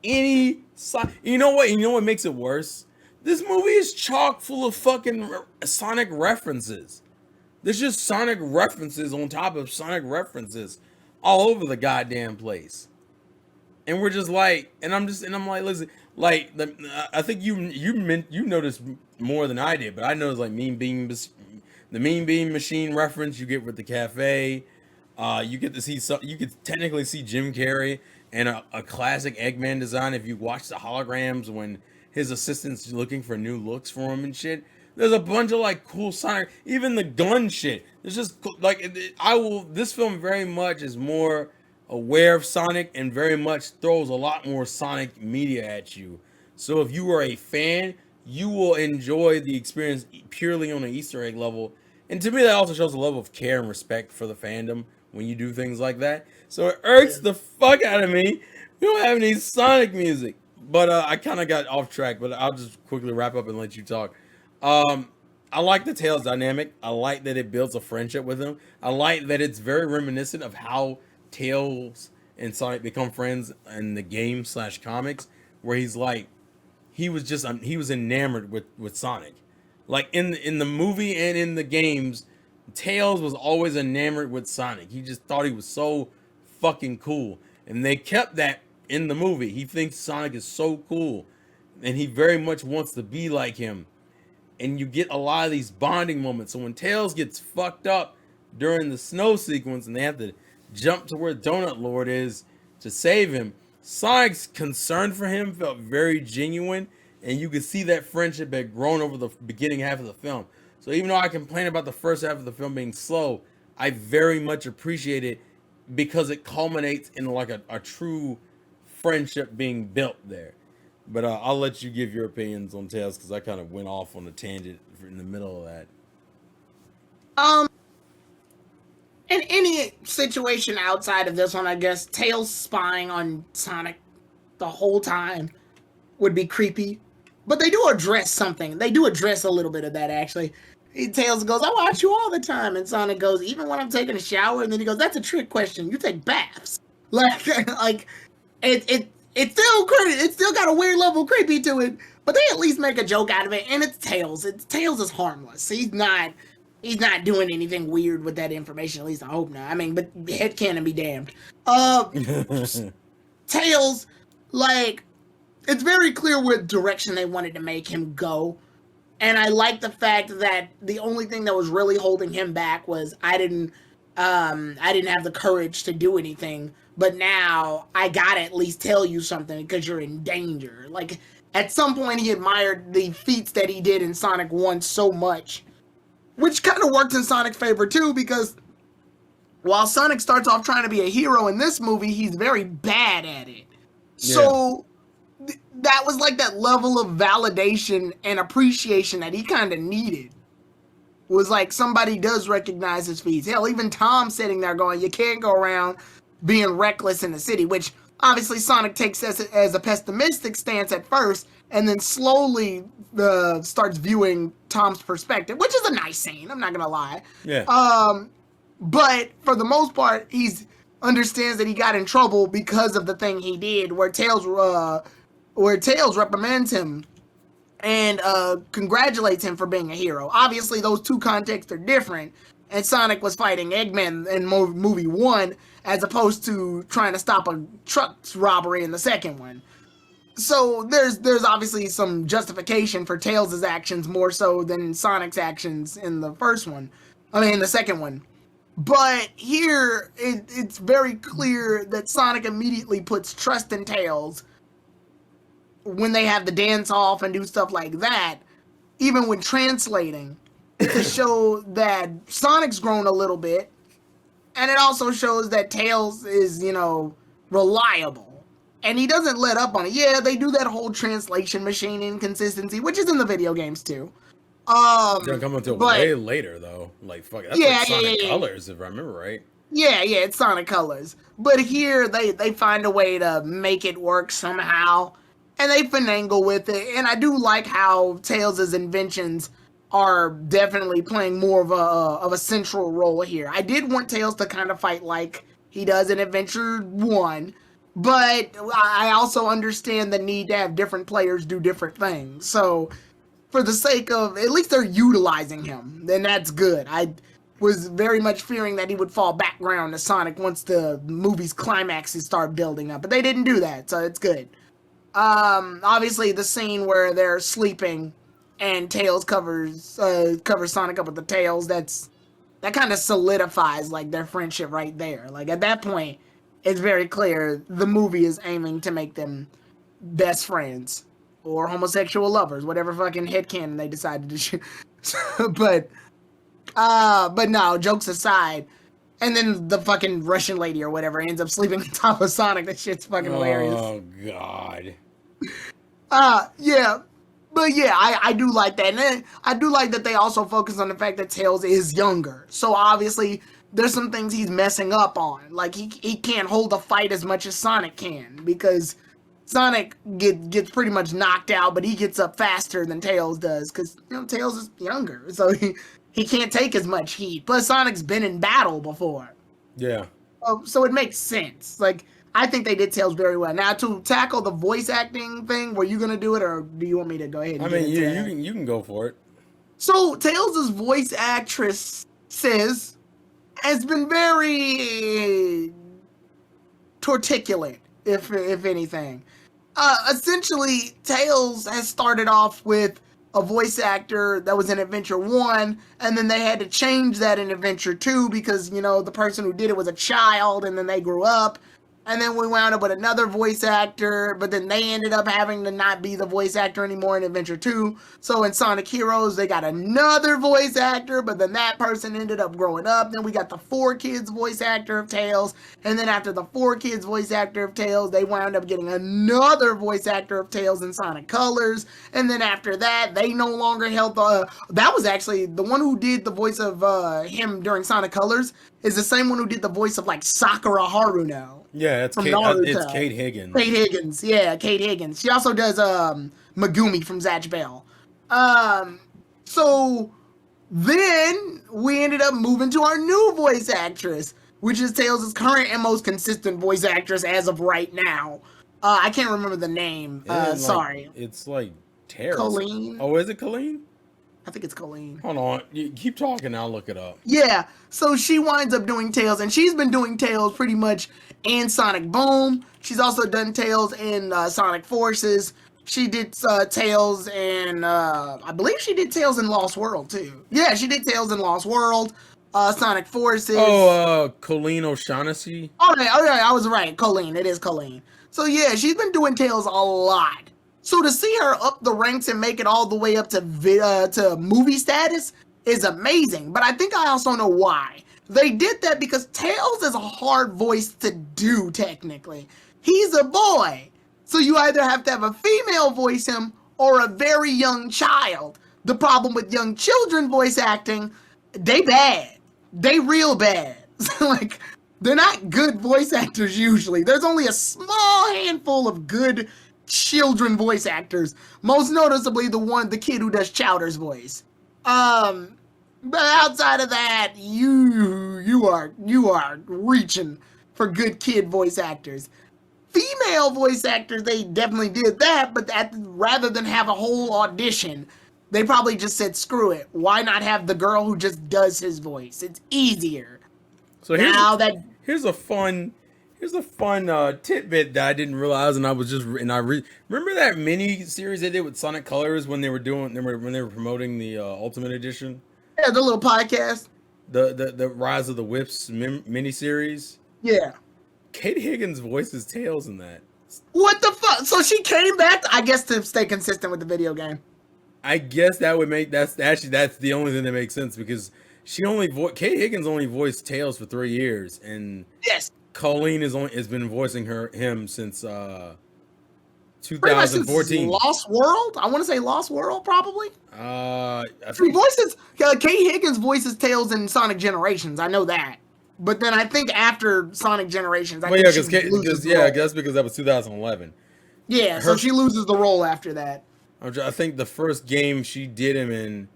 [SPEAKER 1] any you know what? You know what makes it worse? This movie is chock full of fucking Sonic references. There's just Sonic references on top of Sonic references all over the goddamn place. And we're just like, I'm like, listen, like I think you noticed more than I did, but I noticed like the Mean Bean Machine reference you get with the cafe. You get to see you could technically see Jim Carrey and a classic Eggman design if you watch the holograms when his assistant's looking for new looks for him and shit. There's a bunch of like cool Sonic, even the gun shit. There's just like This film very much is more aware of Sonic and very much throws a lot more Sonic media at you. So if you are a fan, you will enjoy the experience purely on an Easter egg level. And to me, that also shows a level of care and respect for the fandom when you do things like that. So it irks the fuck out of me. We don't have any Sonic music. But I kind of got off track, but I'll just quickly wrap up and let you talk. I like the Tails dynamic. I like that it builds a friendship with him. I like that it's very reminiscent of how Tails and Sonic become friends in the game / comics, where he's like, he was enamored with Sonic. Like in the movie and in the games, Tails was always enamored with Sonic. He just thought he was so fucking cool. And they kept that in the movie. He thinks Sonic is so cool. And he very much wants to be like him. And you get a lot of these bonding moments. So when Tails gets fucked up during the snow sequence and they have to jump to where Donut Lord is to save him, Sonic's concern for him felt very genuine. And you could see that friendship had grown over the beginning half of the film. So even though I complain about the first half of the film being slow, I very much appreciate it because it culminates in like a true friendship being built there. But I'll let you give your opinions on Tails because I kind of went off on a tangent in the middle of that.
[SPEAKER 2] Um, in any situation outside of this one, I guess Tails spying on Sonic the whole time would be creepy. But they do address something. They do address a little bit of that, actually. Tails goes, I watch you all the time. And Sonic goes, even when I'm taking a shower? And then he goes, that's a trick question. You take baths. Like it's still got a weird level of creepy to it. But they at least make a joke out of it. And it's Tails. Tails is harmless. He's not doing anything weird with that information. At least I hope not. I mean, but headcanon be damned. Tails, like, it's very clear what direction they wanted to make him go. And I like the fact that the only thing that was really holding him back was I didn't have the courage to do anything, but now I gotta at least tell you something because you're in danger. Like, at some point he admired the feats that he did in Sonic 1 so much, which kind of worked in Sonic's favor too, because while Sonic starts off trying to be a hero in this movie, he's very bad at it. Yeah. So that was like that level of validation and appreciation that he kind of needed. Was like somebody does recognize his feats. Hell, even Tom sitting there going, you can't go around being reckless in the city, which obviously Sonic takes as a pessimistic stance at first, and then slowly starts viewing Tom's perspective, which is a nice scene, I'm not gonna lie.
[SPEAKER 1] Yeah.
[SPEAKER 2] But for the most part, understands that he got in trouble because of the thing he did, where Tails reprimands him and congratulates him for being a hero. Obviously, those two contexts are different, and Sonic was fighting Eggman in movie 1 as opposed to trying to stop a truck robbery in the second one. So there's obviously some justification for Tails' actions more so than Sonic's actions in the first one. I mean, in the second one. But here, it's very clear that Sonic immediately puts trust in Tails when they have the dance off and do stuff like that, even when translating, to show that Sonic's grown a little bit. And it also shows that Tails is, reliable. And he doesn't let up on it. Yeah, they do that whole translation machine inconsistency, which is in the video games too.
[SPEAKER 1] Didn't come until way later though. Like fuck, that's like Sonic Colors, if I remember right.
[SPEAKER 2] Yeah, it's Sonic Colors. But here they find a way to make it work somehow, and they finagle with it. And I do like how Tails' inventions are definitely playing more of a central role here. I did want Tails to kind of fight like he does in Adventure 1, but I also understand the need to have different players do different things. So for the sake of, at least they're utilizing him, then that's good. I was very much fearing that he would fall background to Sonic once the movie's climaxes start building up, but they didn't do that, so it's good. Obviously the scene where they're sleeping and Tails covers Sonic up with the tails, that kind of solidifies like their friendship right there. Like at that point, it's very clear the movie is aiming to make them best friends or homosexual lovers, whatever fucking headcanon they decided to shoot. but no, jokes aside, and then the fucking Russian lady or whatever ends up sleeping on top of Sonic. That shit's fucking hilarious.
[SPEAKER 1] Oh god.
[SPEAKER 2] Yeah. But yeah, I do like that. And then I do like that they also focus on the fact that Tails is younger. So obviously there's some things he's messing up on. Like he can't hold a fight as much as Sonic can, because Sonic gets pretty much knocked out, but he gets up faster than Tails does, because Tails is younger, so he can't take as much heat. Plus Sonic's been in battle before.
[SPEAKER 1] Yeah.
[SPEAKER 2] So it makes sense. Like I think they did Tails very well. Now to tackle the voice acting thing, were you gonna do it, or do you want me to go ahead and
[SPEAKER 1] I mean, you can go for it.
[SPEAKER 2] So Tails' voice actress has been very torticulate, if anything. Essentially, Tails has started off with a voice actor that was in Adventure 1, and then they had to change that in Adventure 2 because, the person who did it was a child, and then they grew up. And then we wound up with another voice actor, but then they ended up having to not be the voice actor anymore in Adventure 2. So in Sonic Heroes, they got another voice actor, but then that person ended up growing up. Then we got the 4Kids voice actor of Tails. And then after the 4Kids voice actor of Tails, they wound up getting another voice actor of Tails in Sonic Colors. And then after that, they no longer held that was actually the one who did the voice of him during Sonic Colors is the same one who did the voice of like Sakura Haruno.
[SPEAKER 1] Yeah, it's Kate Higgins.
[SPEAKER 2] Kate Higgins, yeah, Kate Higgins. She also does Megumi from Zatch Bell. So then we ended up moving to our new voice actress, which is Tails' current and most consistent voice actress as of right now. I can't remember the name. Sorry.
[SPEAKER 1] It's like Tails.
[SPEAKER 2] Colleen.
[SPEAKER 1] Oh, is it Colleen?
[SPEAKER 2] I think it's Colleen.
[SPEAKER 1] Hold on. You keep talking, I'll look it up.
[SPEAKER 2] Yeah, so she winds up doing Tails, and she's been doing Tails pretty much in Sonic Boom. She's also done Tails in Sonic Forces. She did Tails in, I believe she did Tails in Lost World, too. Yeah, she did Tails in Lost World, Sonic Forces.
[SPEAKER 1] Oh, Colleen O'Shaughnessy?
[SPEAKER 2] Oh, yeah, I was right. Colleen, it is Colleen. So, yeah, she's been doing Tails a lot. So to see her up the ranks and make it all the way up to movie status is amazing. But I think I also know why. They did that because Tails is a hard voice to do, technically. He's a boy. So you either have to have a female voice him or a very young child. The problem with young children voice acting, they bad. They real bad. Like, they're not good voice actors usually. There's only a small handful of good children voice actors, most noticeably the kid who does Chowder's voice. But outside of that, you are reaching for good kid voice actors. Female voice actors, they definitely did that, but rather than have a whole audition, they probably just said, "Screw it. Why not have the girl who just does his voice? It's easier."
[SPEAKER 1] So
[SPEAKER 2] Now that
[SPEAKER 1] here's a fun tidbit that I didn't realize, and I was just remember that mini series they did with Sonic Colors when they were promoting the Ultimate Edition,
[SPEAKER 2] yeah, the little podcast,
[SPEAKER 1] the Rise of the Whips mini series.
[SPEAKER 2] yeah.
[SPEAKER 1] Kate Higgins voices Tails in that.
[SPEAKER 2] What the fuck? So she came back, I guess, to stay consistent with the video game.
[SPEAKER 1] I guess that would make that's the only thing that makes sense because Kate Higgins only voiced Tails for 3 years, and
[SPEAKER 2] Yes,
[SPEAKER 1] Colleen has been voicing him since
[SPEAKER 2] pretty much since
[SPEAKER 1] 2014.
[SPEAKER 2] Lost World. I want to say Lost World, probably.
[SPEAKER 1] I
[SPEAKER 2] She
[SPEAKER 1] think
[SPEAKER 2] voices Kate Higgins voices Tails in Sonic Generations. I know that, but then I think after Sonic Generations, I
[SPEAKER 1] well,
[SPEAKER 2] think
[SPEAKER 1] yeah,
[SPEAKER 2] she loses the role.
[SPEAKER 1] that's because that was 2011.
[SPEAKER 2] Yeah, so
[SPEAKER 1] Her
[SPEAKER 2] she loses the role after that.
[SPEAKER 1] I think the first game she did him in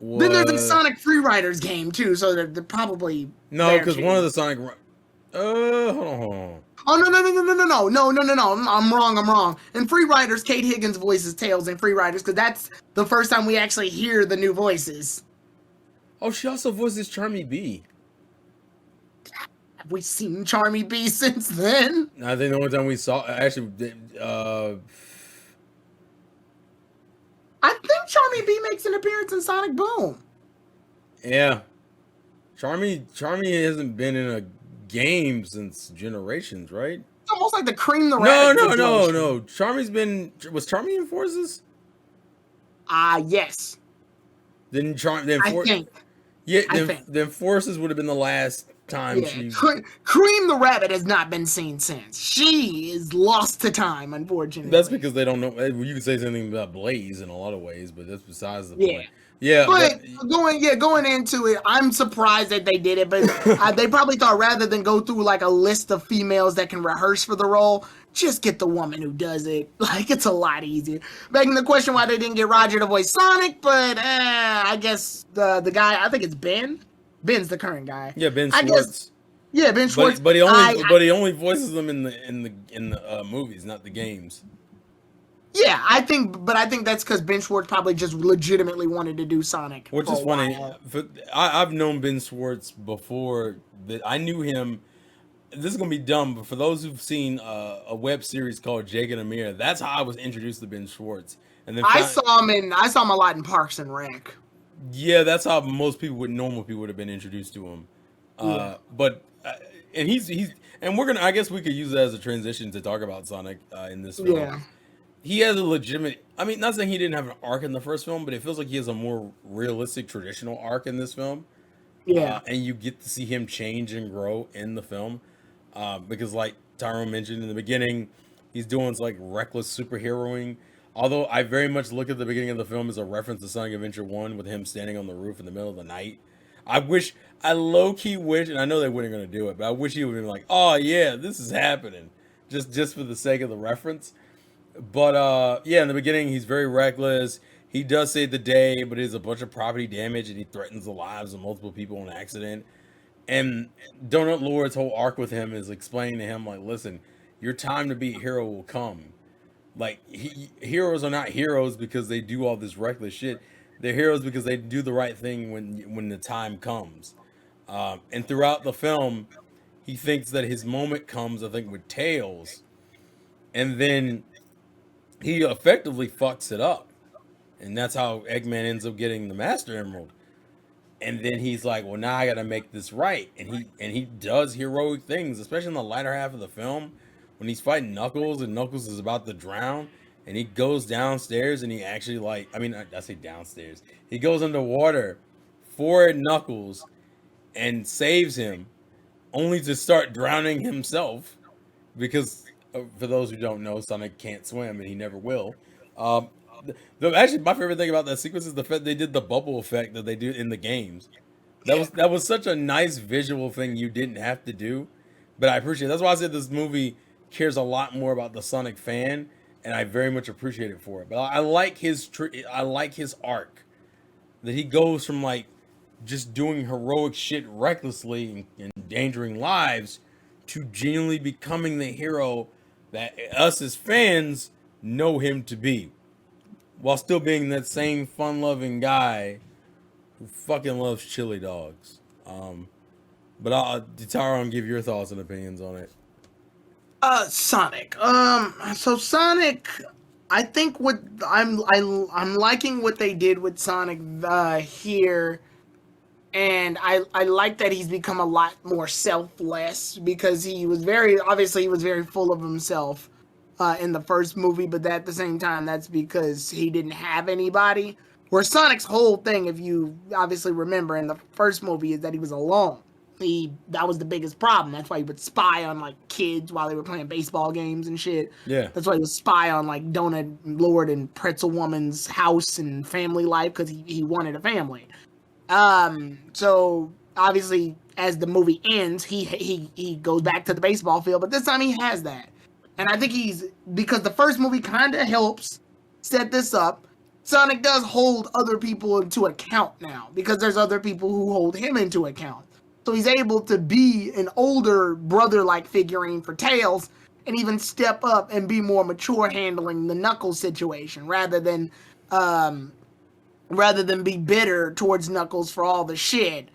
[SPEAKER 2] Then there's a
[SPEAKER 1] was
[SPEAKER 2] Sonic Freeriders game too, so they're probably
[SPEAKER 1] no, because one of the Sonic. Hold on.
[SPEAKER 2] Oh no! I'm wrong. I'm wrong. In Free Riders, Kate Higgins voices Tails in Free Riders because that's the first time we actually hear the new voices.
[SPEAKER 1] Oh, she also voices Charmy B.
[SPEAKER 2] Have we seen Charmy B since then?
[SPEAKER 1] I think the only time we saw actually,
[SPEAKER 2] I think Charmy B makes an appearance in Sonic Boom.
[SPEAKER 1] yeah, Charmy hasn't been in a game since Generations, right?
[SPEAKER 2] It's almost like the Cream the
[SPEAKER 1] No,
[SPEAKER 2] Rabbit.
[SPEAKER 1] no. Was Charmy in Forces?
[SPEAKER 2] Yes.
[SPEAKER 1] Then
[SPEAKER 2] I think.
[SPEAKER 1] Yeah,
[SPEAKER 2] I think.
[SPEAKER 1] then Forces would have been the last time
[SPEAKER 2] Yeah.
[SPEAKER 1] she.
[SPEAKER 2] Cream the Rabbit has not been seen since. She is lost to time, unfortunately.
[SPEAKER 1] That's because they don't know. You could say something about Blaze in a lot of ways, but that's besides the
[SPEAKER 2] Yeah.
[SPEAKER 1] point. Yeah,
[SPEAKER 2] But going into it, I'm surprised that they did it. But they probably thought rather than go through like a list of females that can rehearse for the role, just get the woman who does it. Like it's a lot easier. Begging the question why they didn't get Roger to voice Sonic, but I guess the guy, I think it's Ben. Ben's the current guy.
[SPEAKER 1] yeah, Ben
[SPEAKER 2] I
[SPEAKER 1] Schwartz.
[SPEAKER 2] guess. Yeah, Ben Schwartz.
[SPEAKER 1] But he only voices them in the movies, not the games.
[SPEAKER 2] Yeah, I think that's because Ben Schwartz probably just legitimately wanted to do Sonic.
[SPEAKER 1] Which
[SPEAKER 2] for
[SPEAKER 1] is
[SPEAKER 2] a
[SPEAKER 1] funny.
[SPEAKER 2] while.
[SPEAKER 1] I've known Ben Schwartz before. That I knew him. This is gonna be dumb, but for those who've seen a web series called Jake and Amir, that's how I was introduced to Ben Schwartz. And then
[SPEAKER 2] I saw him a lot in Parks and Rec.
[SPEAKER 1] yeah, that's how normal people would have been introduced to him.
[SPEAKER 2] Yeah.
[SPEAKER 1] But and he's and we're gonna. I guess we could use that as a transition to talk about Sonic in this film.
[SPEAKER 2] Yeah.
[SPEAKER 1] He has a legitimate. I mean, not saying he didn't have an arc in the first film, but it feels like he has a more realistic, traditional arc in this film.
[SPEAKER 2] Yeah.
[SPEAKER 1] And you get to see him change and grow in the film, because, like Tyrone mentioned in the beginning, he's doing like reckless superheroing. Although I very much look at the beginning of the film as a reference to Sonic Adventure 1 with him standing on the roof in the middle of the night. I low key wish, and I know they weren't going to do it, but I wish he would have been like, oh yeah, this is happening, just for the sake of the reference. But yeah, in the beginning, he's very reckless. He does save the day, but there's a bunch of property damage, and he threatens the lives of multiple people in an accident. And Donut Lord's whole arc with him is explaining to him, like, listen, your time to be a hero will come. Like, heroes are not heroes because they do all this reckless shit. They're heroes because they do the right thing when the time comes. And throughout the film, he thinks that his moment comes, I think, with Tails. And then he effectively fucks it up. And that's how Eggman ends up getting the Master Emerald. And then he's like, well, now I got to make this right. And he does heroic things, especially in the latter half of the film when he's fighting Knuckles and Knuckles is about to drown. And he goes downstairs and he actually I say downstairs. He goes underwater for Knuckles and saves him only to start drowning himself because for those who don't know, Sonic can't swim and he never will. Actually, my favorite thing about that sequence is the fact they did the bubble effect that they do in the games. That was such a nice visual thing you didn't have to do, but I appreciate it. That's why I said this movie cares a lot more about the Sonic fan, and I very much appreciate it for it. But I like his arc that he goes from like just doing heroic shit recklessly and endangering lives to genuinely becoming the hero that us as fans know him to be, while still being that same fun-loving guy who fucking loves chili dogs. But Tyrone, give your thoughts and opinions on it.
[SPEAKER 2] Sonic. So Sonic, I think I'm liking what they did with Sonic here, and I like that he's become a lot more selfless because he was very full of himself in the first movie, but at the same time, that's because he didn't have anybody. Where Sonic's whole thing, if you obviously remember in the first movie, is that he was alone. That was the biggest problem. That's why he would spy on like kids while they were playing baseball games and shit.
[SPEAKER 1] Yeah.
[SPEAKER 2] That's why he would spy on like Donut Lord and Pretzel Woman's house and family life because he wanted a family. So obviously, as the movie ends, he goes back to the baseball field, but this time he has that, and I think because the first movie kind of helps set this up. Sonic does hold other people into account now because there's other people who hold him into account. So he's able to be an older brother-like figurine for Tails and even step up and be more mature handling the Knuckles situation rather than be bitter towards Knuckles for all the shit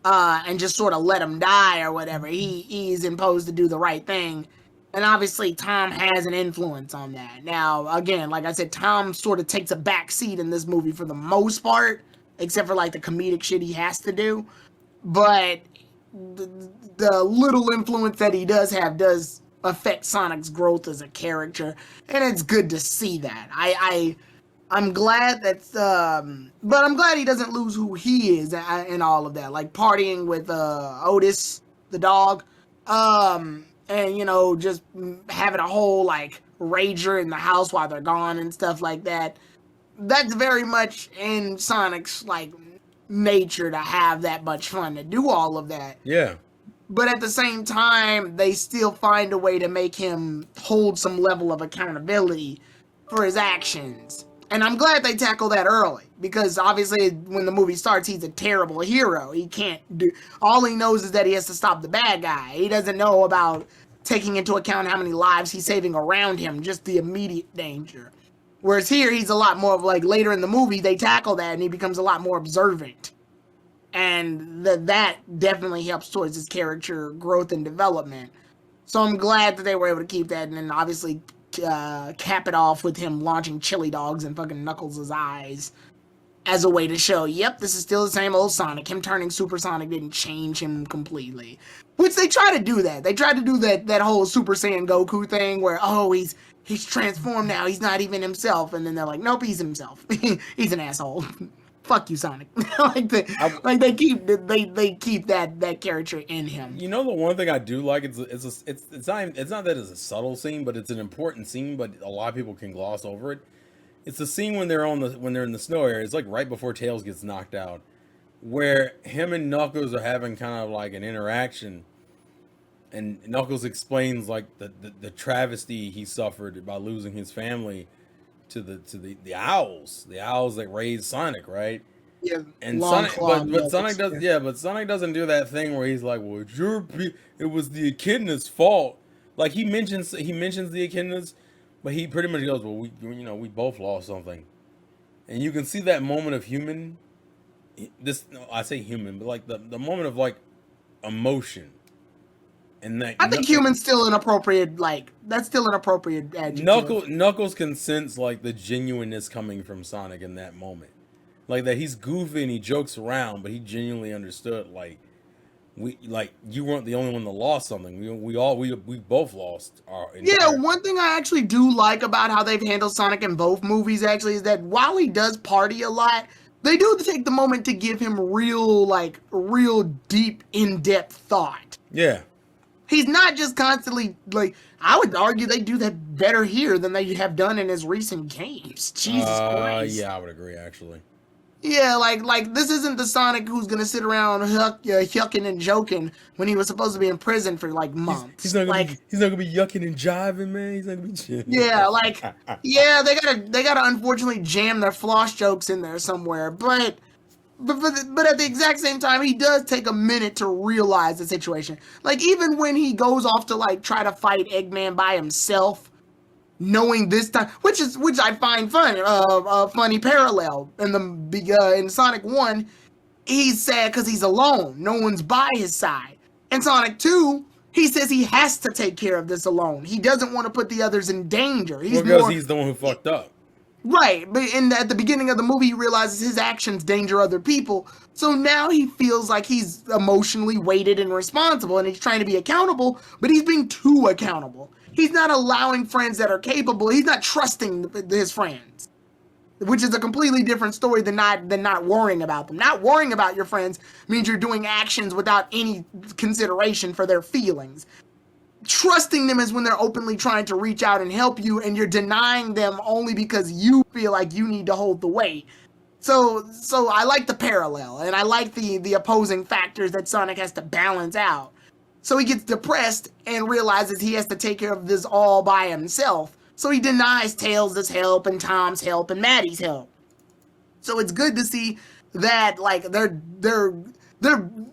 [SPEAKER 2] and just sort of let him die or whatever. He's imposed to do the right thing. And obviously Tom has an influence on that. Now, again, like I said, Tom sort of takes a back seat in this movie for the most part, except for like the comedic shit he has to do. But the little influence that he does have does affect Sonic's growth as a character, and it's good to see that. I'm glad that's but I'm glad he doesn't lose who he is in all of that, like partying with Otis the dog, and you know, just having a whole like rager in the house while they're gone and stuff like that. That's very much in Sonic's like nature to have that much fun, to do all of that.
[SPEAKER 1] Yeah.
[SPEAKER 2] But at the same time, they still find a way to make him hold some level of accountability for his actions. And I'm glad they tackle that early, because obviously when the movie starts, he's a terrible hero. He can't do, all he knows is that he has to stop the bad guy. He doesn't know about taking into account how many lives he's saving around him, just the immediate danger. Whereas here, he's a lot more of like, later in the movie, they tackle that and he becomes a lot more observant. And that definitely helps towards his character growth and development. So I'm glad that they were able to keep that, and then obviously cap it off with him launching chili dogs in fucking Knuckles' eyes as a way to show, yep, this is still the same old Sonic. Him turning SuperSonic didn't change him completely. Which they try to do that. They try to do that whole Super Saiyan Goku thing where, oh, he's transformed now. He's not even himself. And then they're like, nope, he's himself. He's an asshole. Fuck you, Sonic. they keep that character in him.
[SPEAKER 1] You know, the one thing I do like, it's not that it's a subtle scene, but it's an important scene, but a lot of people can gloss over it. It's the scene when they're in the snow area. It's like right before Tails gets knocked out, where him and Knuckles are having kind of like an interaction, and Knuckles explains like the travesty he suffered by losing his family to the owls that raised Sonic, right?
[SPEAKER 2] Yeah,
[SPEAKER 1] and Sonic, but Sonic does, yeah, but Sonic doesn't do that thing where he's like, well, it was the Echidnas' fault. Like he mentions the Echidnas, but he pretty much goes, well, we both lost something, and you can see that moment of human. I say human, but like the moment of like emotion. And that,
[SPEAKER 2] I think human's still an appropriate, like, that's still an appropriate adjective.
[SPEAKER 1] Knuckles can sense like the genuineness coming from Sonic in that moment, like that he's goofy and he jokes around, but he genuinely understood you weren't the only one that lost something. We both lost our entire...
[SPEAKER 2] Yeah, one thing I actually do like about how they've handled Sonic in both movies actually is that while he does party a lot, they do take the moment to give him real deep, in-depth thought.
[SPEAKER 1] Yeah.
[SPEAKER 2] He's not just constantly, like, I would argue they do that better here than they have done in his recent games. Jesus Christ.
[SPEAKER 1] Yeah, I would agree, actually.
[SPEAKER 2] Yeah, like this isn't the Sonic who's going to sit around yucking and joking when he was supposed to be in prison for, like, months.
[SPEAKER 1] He's not gonna be yucking and jiving, man. He's not going to be chilling.
[SPEAKER 2] Yeah, like, yeah, they gotta unfortunately jam their floss jokes in there somewhere, but but at the exact same time, he does take a minute to realize the situation. Like even when he goes off to like try to fight Eggman by himself, knowing this time, which I find fun, funny parallel in in Sonic 1, he's sad because he's alone. No one's by his side. In Sonic 2, he says he has to take care of this alone. He doesn't want to put the others in danger.
[SPEAKER 1] Because he's the one who fucked up.
[SPEAKER 2] Right, but at the beginning of the movie, he realizes his actions danger other people. So now he feels like he's emotionally weighted and responsible, and he's trying to be accountable, but he's being too accountable. He's not allowing friends that are capable. He's not trusting his friends, which is a completely different story than not worrying about them. Not worrying about your friends means you're doing actions without any consideration for their feelings. Trusting them is when they're openly trying to reach out and help you, and you're denying them only because you feel like you need to hold the weight. So I like the parallel, and I like the opposing factors that Sonic has to balance out. So he gets depressed and realizes he has to take care of this all by himself. So he denies Tails' help and Tom's help and Maddie's help. So it's good to see that like they're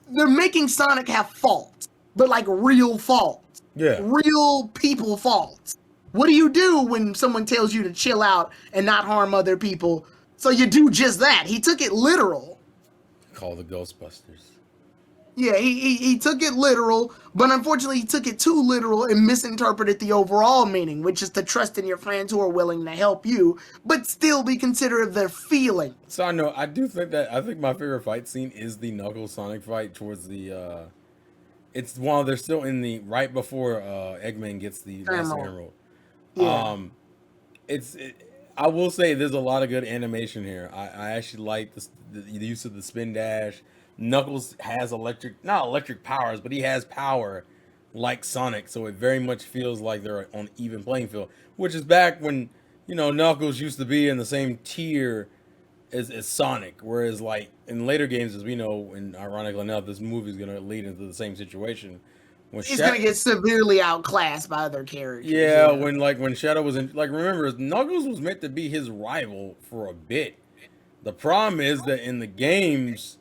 [SPEAKER 2] making Sonic have faults, but like real faults.
[SPEAKER 1] Yeah.
[SPEAKER 2] Real people faults. What do you do when someone tells you to chill out and not harm other people? So you do just that. He took it literal.
[SPEAKER 1] Call the Ghostbusters.
[SPEAKER 2] Yeah, he took it literal, but unfortunately he took it too literal and misinterpreted the overall meaning, which is to trust in your friends who are willing to help you, but still be considerate of their feelings.
[SPEAKER 1] So I think my favorite fight scene is the Knuckles Sonic fight towards the it's while they're still in the right before Eggman gets the last emerald.
[SPEAKER 2] Yeah.
[SPEAKER 1] I will say there's a lot of good animation here. I actually like the use of the spin dash. Knuckles has not electric powers, but he has power like Sonic, so it very much feels like they're on even playing field. Which is back when Knuckles used to be in the same tier as Sonic, whereas like in later games, as we know, and ironically enough, this movie is gonna lead into the same situation.
[SPEAKER 2] He's gonna get severely outclassed by other characters.
[SPEAKER 1] Yeah, when Shadow was in, like, remember, Knuckles was meant to be his rival for a bit. The problem is that in the games,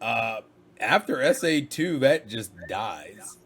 [SPEAKER 1] after SA2, that just dies.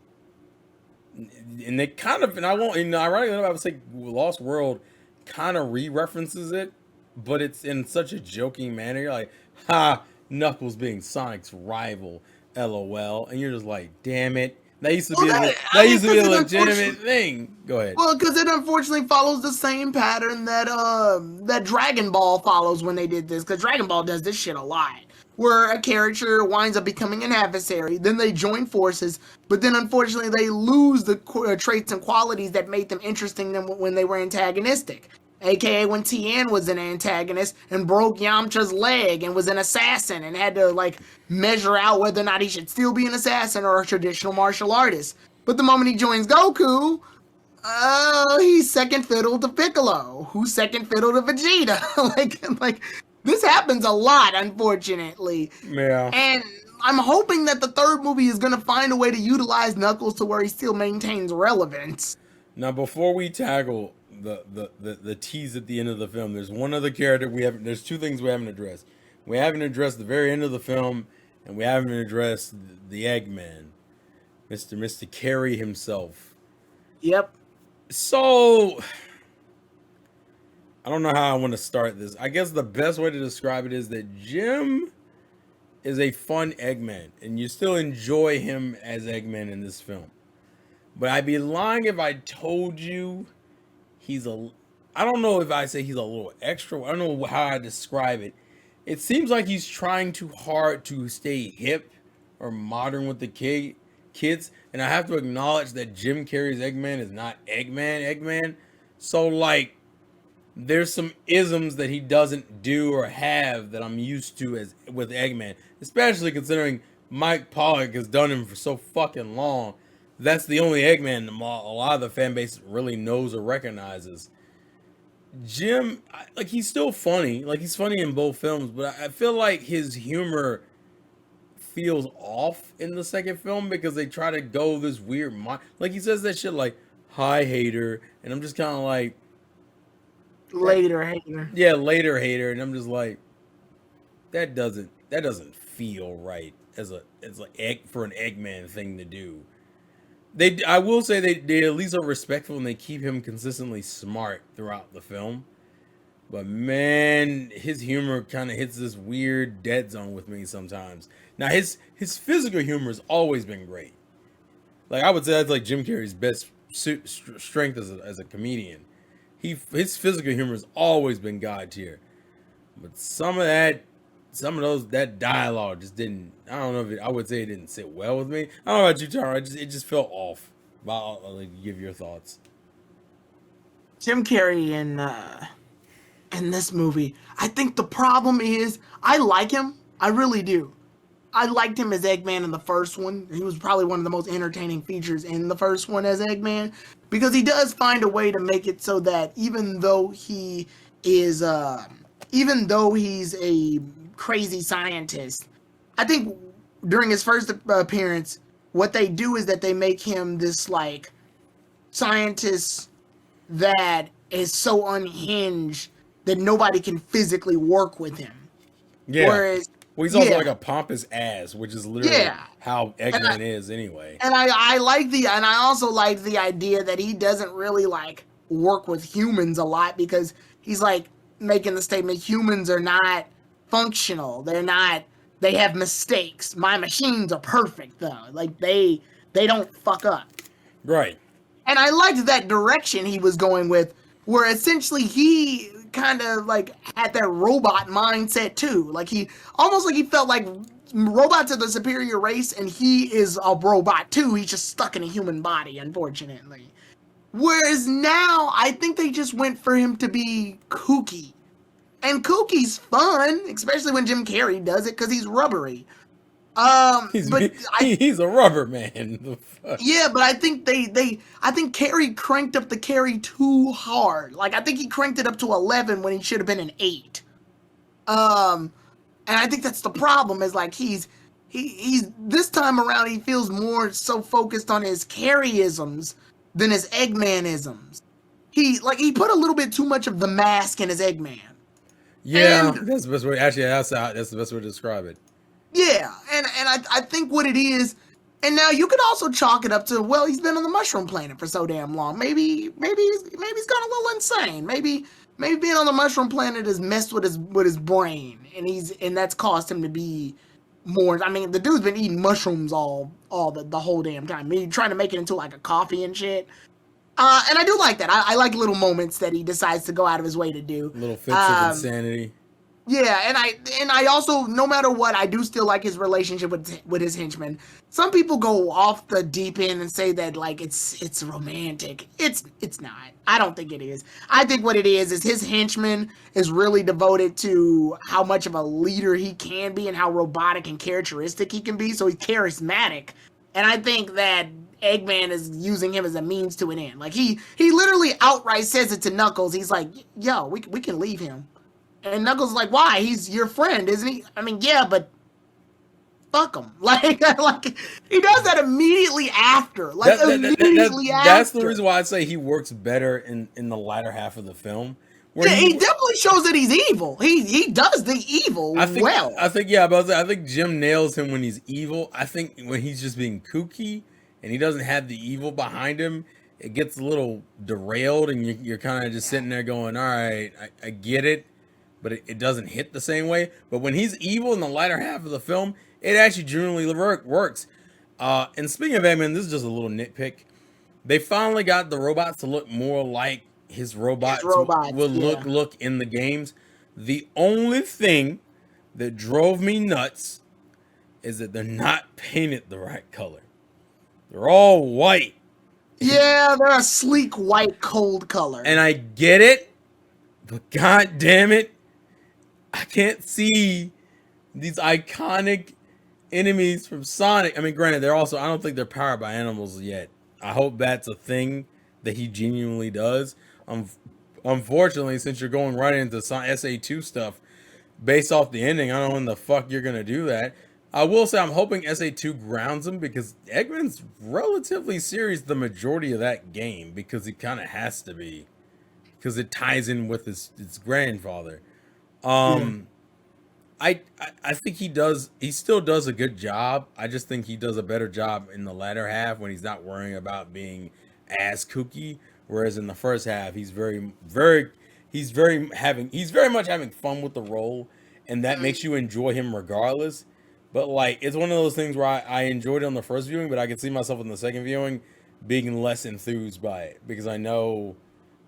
[SPEAKER 1] And they kind of, and I won't, ironically enough, I would say Lost World kind of re-references it, but it's in such a joking manner. You're like, ha, Knuckles being Sonic's rival, LOL. And you're just like, damn it. That used to be a legitimate thing. Go ahead.
[SPEAKER 2] Well, because it unfortunately follows the same pattern that Dragon Ball follows when they did this. Because Dragon Ball does this shit a lot, where a character winds up becoming an adversary, then they join forces, but then unfortunately they lose the traits and qualities that made them interesting when they were antagonistic. AKA when Tien was an antagonist and broke Yamcha's leg and was an assassin and had to like measure out whether or not he should still be an assassin or a traditional martial artist. But the moment he joins Goku, he's second fiddle to Piccolo, who's second fiddle to Vegeta. like this happens a lot, unfortunately.
[SPEAKER 1] Yeah.
[SPEAKER 2] And I'm hoping that the third movie is gonna find a way to utilize Knuckles to where he still maintains relevance.
[SPEAKER 1] Now, before we tackle the tease at the end of the film, there's one other character there's two things we haven't addressed. We haven't addressed the very end of the film, and we haven't addressed the Eggman, Mr. Carey himself.
[SPEAKER 2] Yep.
[SPEAKER 1] So I don't know how I want to start this. I guess the best way to describe it is that Jim is a fun Eggman, and you still enjoy him as Eggman in this film. But I'd be lying if I told you I don't know if I say he's a little extra. I don't know how I describe it. It seems like he's trying too hard to stay hip or modern with the kids. And I have to acknowledge that Jim Carrey's Eggman is not Eggman. So, like, there's some isms that he doesn't do or have that I'm used to with Eggman. Especially considering Mike Pollock has done him for so fucking long. That's the only Eggman a lot of the fan base really knows or recognizes. Jim, like, he's still funny. Like, he's funny in both films, but I feel like his humor feels off in the second film because they try to go this weird like, he says that shit like, hi, hater, and I'm just kind of like,
[SPEAKER 2] later hater.
[SPEAKER 1] Yeah, later hater, and I'm just like, that doesn't that doesn't feel right as for an Eggman thing to do. I will say they at least are respectful and they keep him consistently smart throughout the film. But man, his humor kind of hits this weird dead zone with me sometimes. Now his physical humor has always been great. Like I would say that's like Jim Carrey's best strength as a comedian. His physical humor has always been god tier. But some of that dialogue just didn't. I don't know if I would say it didn't sit well with me. I don't know about you, Tara. It just felt off. But I'll let you give your thoughts.
[SPEAKER 2] Jim Carrey in this movie, I think the problem is I like him. I really do. I liked him as Eggman in the first one. He was probably one of the most entertaining features in the first one as Eggman because he does find a way to make it so that even though he's a crazy scientist, I think during his first appearance, what they do is that they make him this like scientist that is so unhinged that nobody can physically work with him.
[SPEAKER 1] Yeah.
[SPEAKER 2] Whereas,
[SPEAKER 1] Well, he's also like a pompous ass, which is literally how Eggman is anyway.
[SPEAKER 2] And I also like the idea that he doesn't really like work with humans a lot because he's like making the statement humans are not functional. They have mistakes. My machines are perfect though. Like they don't fuck up.
[SPEAKER 1] Right.
[SPEAKER 2] And I liked that direction he was going with, where essentially he kind of like had that robot mindset too. Like he felt like robots are the superior race and he is a robot too. He's just stuck in a human body, unfortunately. Whereas now, I think they just went for him to be kooky. And kooky's fun, especially when Jim Carrey does it because he's rubbery.
[SPEAKER 1] He's a rubber man. The fuck?
[SPEAKER 2] Yeah, but I think I think Carrey cranked up the Carrey too hard. Like I think he cranked it up to 11 when he should have been an 8. And I think that's the problem is like he's this time around he feels more so focused on his Carreyisms than his Eggmanisms. He put a little bit too much of the mask in his Eggman.
[SPEAKER 1] Yeah, that's the best way. Actually, that's the best way to describe it.
[SPEAKER 2] Yeah, and I think what it is, and now you could also chalk it up to, well, he's been on the mushroom planet for so damn long. Maybe he's gone a little insane. Maybe being on the mushroom planet has messed with his brain, and that's caused him to be more. I mean, the dude's been eating mushrooms all the whole damn time. He's trying to make it into like a coffee and shit. And I do like that. I like little moments that he decides to go out of his way to do.
[SPEAKER 1] Little fits of insanity.
[SPEAKER 2] Yeah, and I also, no matter what, I do still like his relationship with his henchmen. Some people go off the deep end and say that like it's romantic. It's not. I don't think it is. I think what it is his henchman is really devoted to how much of a leader he can be and how robotic and characteristic he can be. So he's charismatic, and I think that Eggman is using him as a means to an end. Like he literally outright says it to Knuckles. He's like, "Yo, we can leave him." And Knuckles is like, why? He's your friend, isn't he? I mean, yeah, but fuck him. Like he does that immediately after. Immediately after.
[SPEAKER 1] That's the reason why I say he works better in the latter half of the film.
[SPEAKER 2] Yeah, he definitely shows that he's evil. He does the evil well.
[SPEAKER 1] I think Jim nails him when he's evil. I think when he's just being kooky and he doesn't have the evil behind him, it gets a little derailed and you're kind of just sitting there going, all right, I get it. But it doesn't hit the same way. But when he's evil in the latter half of the film, it actually genuinely works. And speaking of Eggman, this is just a little nitpick. They finally got the robots to look more like his robots will look in the games. The only thing that drove me nuts is that they're not painted the right color. They're all white.
[SPEAKER 2] Yeah, they're a sleek white cold color.
[SPEAKER 1] And I get it, but god damn it, I can't see these iconic enemies from Sonic. I mean, granted, I don't think they're powered by animals yet. I hope that's a thing that he genuinely does. Unfortunately, since you're going right into SA2 stuff, based off the ending, I don't know when the fuck you're going to do that. I will say I'm hoping SA2 grounds him because Eggman's relatively serious the majority of that game because he kind of has to be. Because it ties in with his grandfather. I think he does. He still does a good job. I just think he does a better job in the latter half when he's not worrying about being ass kooky. Whereas in the first half, he's very much having fun with the role, and that makes you enjoy him regardless. But like, it's one of those things where I enjoyed it on the first viewing, but I can see myself in the second viewing being less enthused by it because I know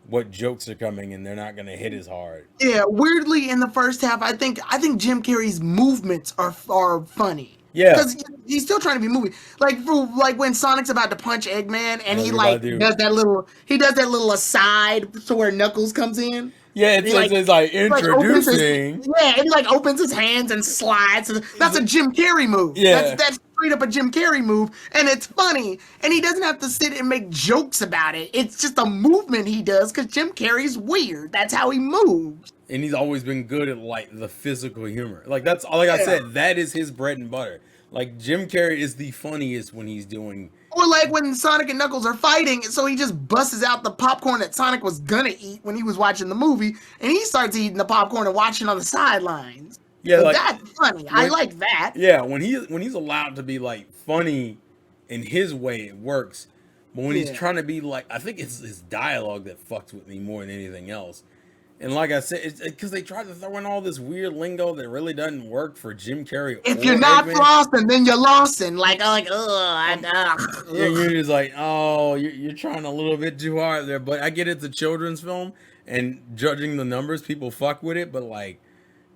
[SPEAKER 1] what jokes are coming and they're not going to hit as hard.
[SPEAKER 2] Yeah, weirdly in the first half, I think Jim Carrey's movements are funny.
[SPEAKER 1] Yeah,
[SPEAKER 2] Because he's still trying to be moving. Like when Sonic's about to punch Eggman
[SPEAKER 1] I
[SPEAKER 2] and
[SPEAKER 1] know what
[SPEAKER 2] he
[SPEAKER 1] you're about
[SPEAKER 2] like
[SPEAKER 1] to do.
[SPEAKER 2] does that little aside to where Knuckles comes in.
[SPEAKER 1] Yeah,
[SPEAKER 2] He like
[SPEAKER 1] it's like
[SPEAKER 2] opens his
[SPEAKER 1] introducing.
[SPEAKER 2] and he like opens his hands and slides. That's a Jim Carrey move.
[SPEAKER 1] Yeah,
[SPEAKER 2] That's straight up a Jim Carrey move, and it's funny. And he doesn't have to sit and make jokes about it. It's just a movement he does because Jim Carrey's weird. That's how he moves.
[SPEAKER 1] and he's always been good at like the physical humor. Like that's like I
[SPEAKER 2] Yeah.
[SPEAKER 1] said, that is his bread and butter. Like Jim Carrey is the funniest when he's doing.
[SPEAKER 2] Or like when Sonic and Knuckles are fighting, so he just busts out the popcorn that Sonic was gonna eat when he was watching the movie, and he starts eating the popcorn and watching on the sidelines.
[SPEAKER 1] Yeah,
[SPEAKER 2] So
[SPEAKER 1] like
[SPEAKER 2] that's funny. I like that.
[SPEAKER 1] yeah, when he's allowed to be like funny in his way, it works. But when he's
[SPEAKER 2] Yeah.
[SPEAKER 1] trying to be like, I think it's his dialogue that fucks with me more than anything else. And like I said, it's because they tried to throw in all this weird lingo that really doesn't work for Jim Carrey
[SPEAKER 2] If
[SPEAKER 1] or
[SPEAKER 2] you're not
[SPEAKER 1] Eggman.
[SPEAKER 2] flossing, then you're losing.
[SPEAKER 1] And you're just like, oh, you're trying a little bit too hard there. But I get it's a children's film, and judging the numbers, people fuck with it. But like,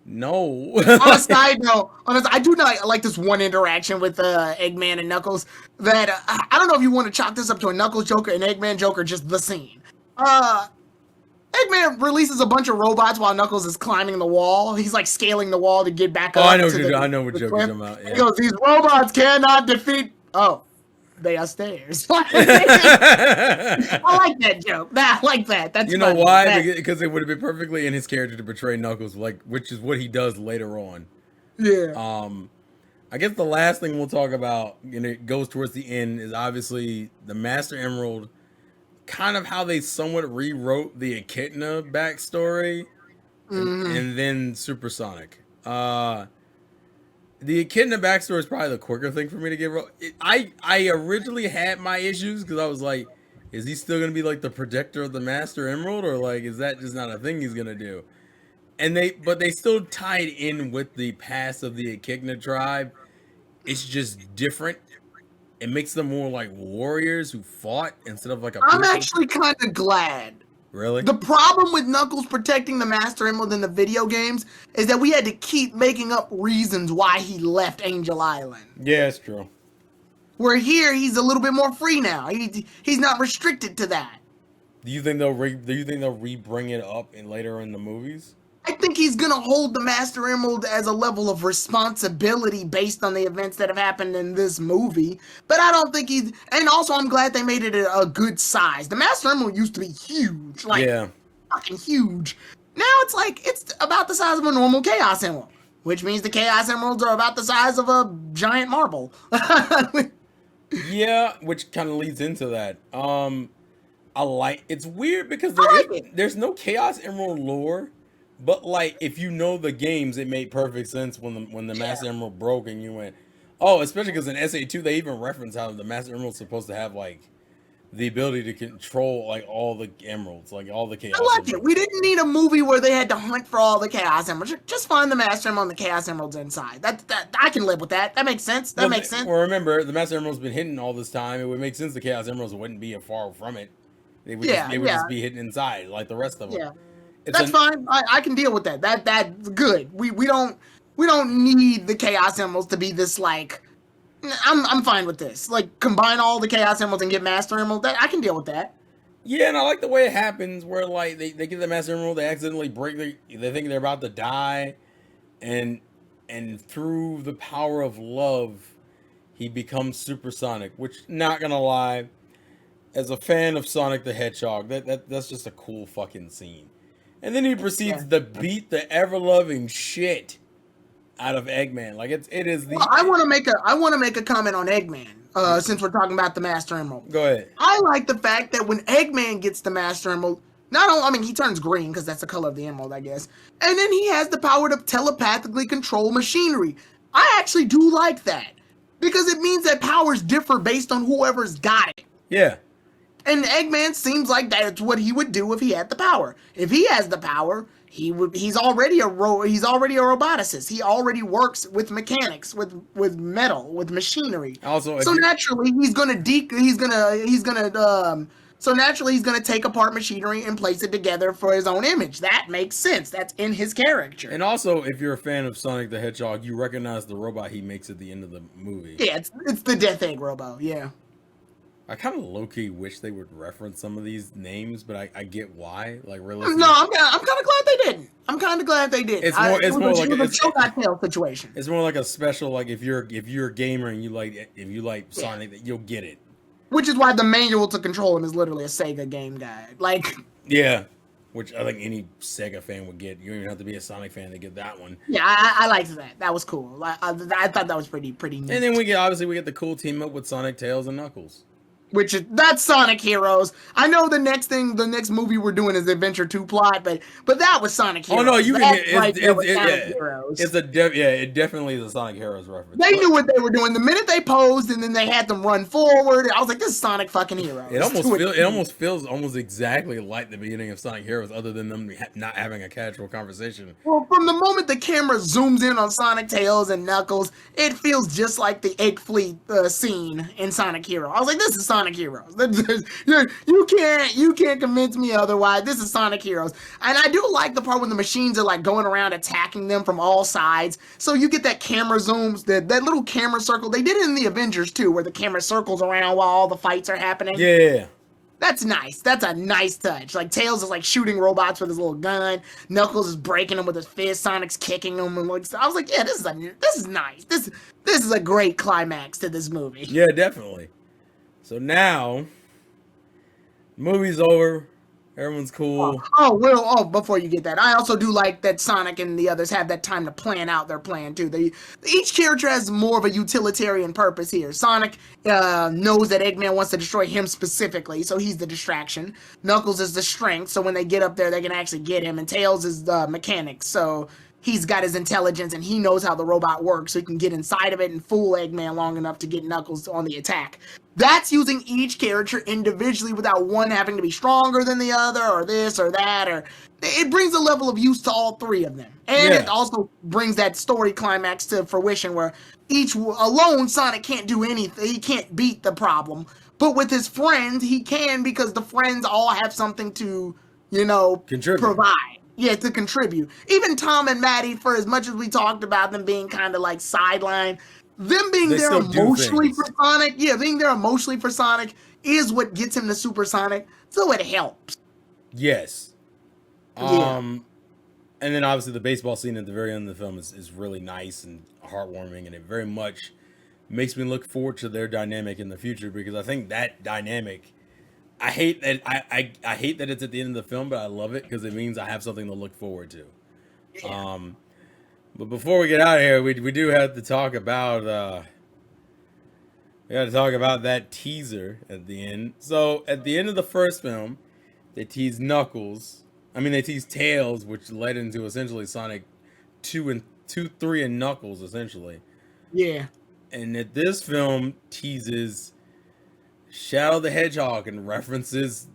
[SPEAKER 1] no.
[SPEAKER 2] On a side note, I do not like this one interaction with Eggman and Knuckles. That I don't know if you want to chalk this up to a Knuckles joke or an Eggman joke or just the scene. Eggman releases a bunch of robots while Knuckles is climbing the wall. He's like scaling the wall to get back up.
[SPEAKER 1] I know
[SPEAKER 2] to
[SPEAKER 1] I know what
[SPEAKER 2] the
[SPEAKER 1] joke
[SPEAKER 2] cliff.
[SPEAKER 1] you're talking about.
[SPEAKER 2] He
[SPEAKER 1] Yeah.
[SPEAKER 2] goes, "These robots cannot defeat." Oh, they are stairs. I like that joke. I like that. That's
[SPEAKER 1] You know
[SPEAKER 2] funny.
[SPEAKER 1] why?
[SPEAKER 2] That-
[SPEAKER 1] Because it would have been perfectly in his character to portray Knuckles, like which is what he does later on.
[SPEAKER 2] yeah.
[SPEAKER 1] I guess the last thing we'll talk about, and it goes towards the end, is obviously the Master Emerald. Kind of how they somewhat rewrote the Echidna backstory, and then SuperSonic. The Echidna backstory is probably the quicker thing for me to get. I originally had my issues because I was like, is he still gonna be like the protector of the Master Emerald, or like is that just not a thing he's gonna do? And they still tied in with the past of the Echidna tribe. It's just different. It makes them more like warriors who fought instead of like a.
[SPEAKER 2] I'm
[SPEAKER 1] people.
[SPEAKER 2] actually kind of glad.
[SPEAKER 1] Really.
[SPEAKER 2] The problem with Knuckles protecting the Master Emerald in the video games is that we had to keep making up reasons why he left Angel Island.
[SPEAKER 1] Yeah, it's true.
[SPEAKER 2] Where here, he's a little bit more free now. He's not restricted to that.
[SPEAKER 1] Do you think they'll re-bring it up in later in the movies?
[SPEAKER 2] I think he's gonna hold the Master Emerald as a level of responsibility based on the events that have happened in this movie. But I don't think he's. And also, I'm glad they made it a good size. The Master Emerald used to be huge, like
[SPEAKER 1] Yeah.
[SPEAKER 2] fucking huge. Now it's about the size of a normal Chaos Emerald, which means the Chaos Emeralds are about the size of a giant marble.
[SPEAKER 1] Yeah, which kind of leads into that. I like it's weird because there's no Chaos Emerald lore, but like if you know the games, it made perfect sense when the Master Emerald broke and you went, oh, especially because in SA2 they even reference how the Master Emerald's supposed to have like the ability to control like all the emeralds, like all the Chaos.
[SPEAKER 2] I like
[SPEAKER 1] Emeralds.
[SPEAKER 2] it. We didn't need a movie where they had to hunt for all the Chaos Emeralds. Just find the Master Emerald and the Chaos Emeralds inside. That I can live with that. That makes sense. That makes sense.
[SPEAKER 1] Well, remember the Master Emerald's been hidden all this time. It would make sense the Chaos Emeralds wouldn't be far from it. They would just be hidden inside like the rest of them.
[SPEAKER 2] Yeah, that's fine. I can deal with that. That's good. We don't need the Chaos Emeralds to be this like. I'm fine with this. Like combine all the Chaos Emeralds and get Master Emerald. I can deal with that.
[SPEAKER 1] Yeah, and I like the way it happens where like they get the Master Emerald, they accidentally they think they're about to die, and through the power of love, he becomes SuperSonic. Which, not gonna lie, as a fan of Sonic the Hedgehog, that's just a cool fucking scene. And then he proceeds to beat the ever loving shit out of Eggman. Like it is the.
[SPEAKER 2] Well, I want to make a comment on Eggman. Since we're talking about the Master Emerald.
[SPEAKER 1] Go ahead.
[SPEAKER 2] I like the fact that when Eggman gets the Master Emerald, Not only, I mean, he turns green because that's the color of the emerald, I guess. And then he has the power to telepathically control machinery. I actually do like that because it means that powers differ based on whoever's got it.
[SPEAKER 1] Yeah.
[SPEAKER 2] And Eggman seems like that's what he would do if he had the power. If he has the power, he's already a roboticist. He already works with mechanics, with metal, with machinery.
[SPEAKER 1] Also,
[SPEAKER 2] so naturally he's gonna take apart machinery and place it together for his own image. That makes sense. That's in his character.
[SPEAKER 1] And also, if you're a fan of Sonic the Hedgehog, you recognize the robot he makes at the end of the movie.
[SPEAKER 2] Yeah, it's the Death Egg Robo. Yeah.
[SPEAKER 1] I kind of low-key wish they would reference some of these names, but I get why. Like, realistically,
[SPEAKER 2] No, I'm kind of glad they didn't. I'm kind of glad they didn't.
[SPEAKER 1] It's more like
[SPEAKER 2] a choke tail situation.
[SPEAKER 1] It's more like a special, like if you're a gamer and you like Sonic, you'll get it.
[SPEAKER 2] Which is why the manual to control him is literally a Sega game guide. Like,
[SPEAKER 1] yeah, which I think any Sega fan would get. You don't even have to be a Sonic fan to get that one.
[SPEAKER 2] Yeah, I liked that. That was cool. I thought that was pretty neat.
[SPEAKER 1] And then we get the cool team up with Sonic, Tails, and Knuckles.
[SPEAKER 2] That's Sonic Heroes. I know the next movie we're doing is the Adventure 2 plot, but that was Sonic Heroes.
[SPEAKER 1] Oh no, you can
[SPEAKER 2] Heroes.
[SPEAKER 1] It definitely is a Sonic Heroes reference.
[SPEAKER 2] They knew what they were doing the minute they posed, and then they had them run forward. I was like, this is Sonic fucking Heroes.
[SPEAKER 1] It almost feels exactly like the beginning of Sonic Heroes, other than them not having a casual conversation.
[SPEAKER 2] Well, from the moment the camera zooms in on Sonic, Tails, and Knuckles, it feels just like the Egg Fleet scene in Sonic Hero. I was like, this is Sonic Heroes. You can't convince me otherwise. This is Sonic Heroes. And I do like the part when the machines are like going around attacking them from all sides. So you get that camera zooms, that little camera circle. They did it in the Avengers too, where the camera circles around while all the fights are happening.
[SPEAKER 1] Yeah.
[SPEAKER 2] That's nice. That's a nice touch. Like, Tails is like shooting robots with his little gun. Knuckles is breaking them with his fist. Sonic's kicking them. And like, I was like, yeah, this is nice. This is a great climax to this movie.
[SPEAKER 1] Yeah, definitely. So now, movie's over. Everyone's cool.
[SPEAKER 2] Before you get that, I also do like that Sonic and the others have that time to plan out their plan too. Each character has more of a utilitarian purpose here. Sonic knows that Eggman wants to destroy him specifically, so he's the distraction. Knuckles is the strength, so when they get up there, they can actually get him. And Tails is the mechanics, so he's got his intelligence and he knows how the robot works, so he can get inside of it and fool Eggman long enough to get Knuckles on the attack. That's using each character individually without one having to be stronger than the other or this or that. Or it brings a level of use to all three of them. And It also brings that story climax to fruition where each alone Sonic can't do anything. He can't beat the problem. But with his friends, he can, because the friends all have something to, provide. Yeah, to contribute. Even Tom and Maddie, for as much as we talked about them being kind of like sidelined, them being there emotionally for Sonic, is what gets him to SuperSonic, so it helps.
[SPEAKER 1] Yes. And then obviously the baseball scene at the very end of the film is really nice and heartwarming, and it very much makes me look forward to their dynamic in the future, because I think that dynamic, I hate that it's at the end of the film, but I love it because it means I have something to look forward to. Yeah. But before we get out of here, we do have to talk about that teaser at the end. So at the end of the first film, they teased Tails, which led into essentially Sonic 2, 3, and Knuckles essentially.
[SPEAKER 2] Yeah.
[SPEAKER 1] And at this film teases Shadow the Hedgehog and references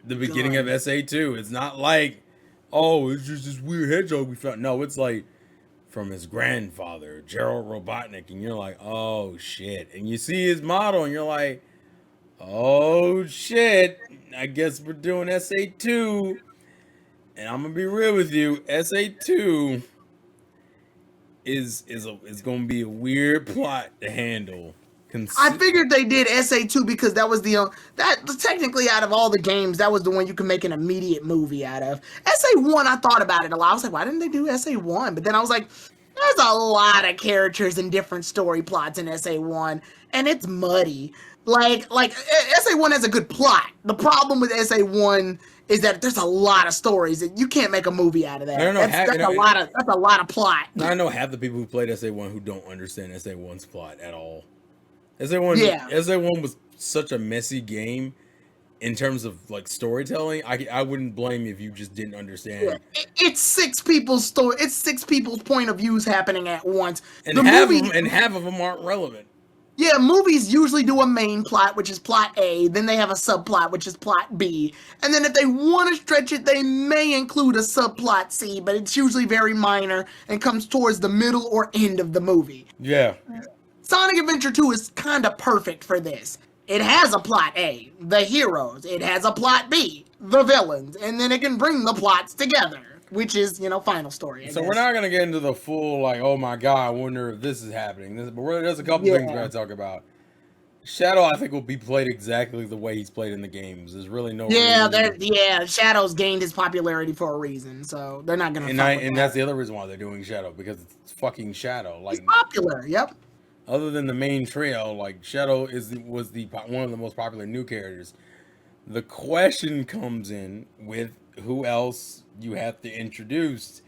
[SPEAKER 1] the beginning of SA2. It's not like, oh, it's just this weird hedgehog we found. No, it's like from his grandfather, Gerald Robotnik, and you're like, oh shit. And you see his model and you're like, oh shit, I guess we're doing SA2. And I'm gonna be real with you, SA2 is gonna be a weird plot to handle.
[SPEAKER 2] I figured they did SA2 because that was technically out of all the games, that was the one you can make an immediate movie out of. SA1, I thought about it a lot. I was like, why didn't they do SA1? But then I was like, there's a lot of characters and different story plots in SA1, and it's muddy. Like SA1 has a good plot. The problem with SA1 is that there's a lot of stories that you can't make a movie out of that. That's a lot of plot.
[SPEAKER 1] I know half the people who played SA1 who don't understand SA1's plot at all. SA1 was such a messy game, in terms of like storytelling, I wouldn't blame you if you just didn't
[SPEAKER 2] Yeah,
[SPEAKER 1] understand.
[SPEAKER 2] it's six people's story. It's six people's point of views happening at once.
[SPEAKER 1] And
[SPEAKER 2] The movie,
[SPEAKER 1] half of them aren't relevant.
[SPEAKER 2] yeah, movies usually do a main plot, which is plot A. Then they have a subplot, which is plot B. And then if they want to stretch it, they may include a subplot C, but it's usually very minor and comes towards the middle or end of the movie.
[SPEAKER 1] Yeah.
[SPEAKER 2] Sonic Adventure 2 is kind of perfect for this. It has a plot A, the heroes. It has a plot B, the villains. And then it can bring the plots together, which is, final story. I
[SPEAKER 1] So
[SPEAKER 2] guess.
[SPEAKER 1] we're not gonna get into the full like, oh my god, I wonder if this is happening. There's a couple things we gotta talk about. Shadow, I think, will be played exactly the way he's played in the games. There's really no reason.
[SPEAKER 2] Shadow's gained his popularity for a reason, so they're not gonna.
[SPEAKER 1] And that's the other reason why they're doing Shadow, because it's fucking Shadow. Like,
[SPEAKER 2] he's popular. Yep.
[SPEAKER 1] other than the main trio, like Shadow was one of the most popular new characters. The question comes in with who else you have to introduce,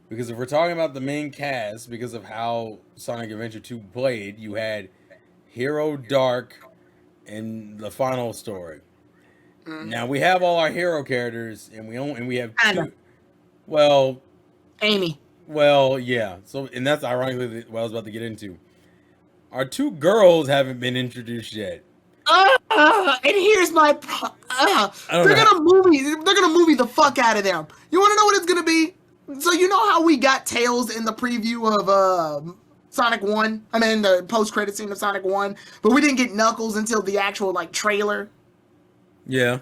[SPEAKER 1] because if we're talking about the main cast, because of how Sonic Adventure 2 played, you had Hero, Dark, and the final story. Now we have all our hero characters, and we have two. Well,
[SPEAKER 2] Amy.
[SPEAKER 1] well, yeah. So, and that's ironically what I was about to get into. Our two girls haven't been introduced yet.
[SPEAKER 2] And here's my. They're gonna movie the fuck out of them. You want to know what it's gonna be? So you know how we got Tails in the preview of Sonic 1? I mean, the post-credit scene of Sonic 1, but we didn't get Knuckles until the actual trailer.
[SPEAKER 1] Yeah.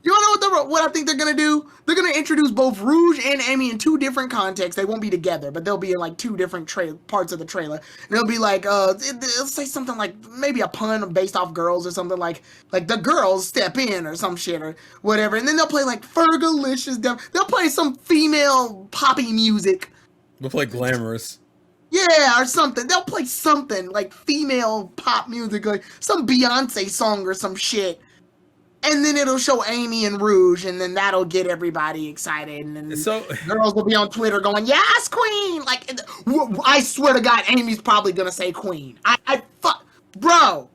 [SPEAKER 2] You wanna know what I think they're gonna do? They're gonna introduce both Rouge and Amy in two different contexts. They won't be together, but they'll be in two different parts of the trailer. And they'll be it'll say something like maybe a pun based off girls or something like the girls step in or some shit or whatever. And then they'll play Fergalicious. They'll play some female poppy music.
[SPEAKER 1] They'll play Glamorous.
[SPEAKER 2] Yeah, or something. They'll play something like female pop music, like some Beyonce song or some shit. And then it'll show Amy and Rouge, and then that'll get everybody excited. And then girls will be on Twitter going, "Yes, Queen!" I swear to God, Amy's probably gonna say Queen. Bro.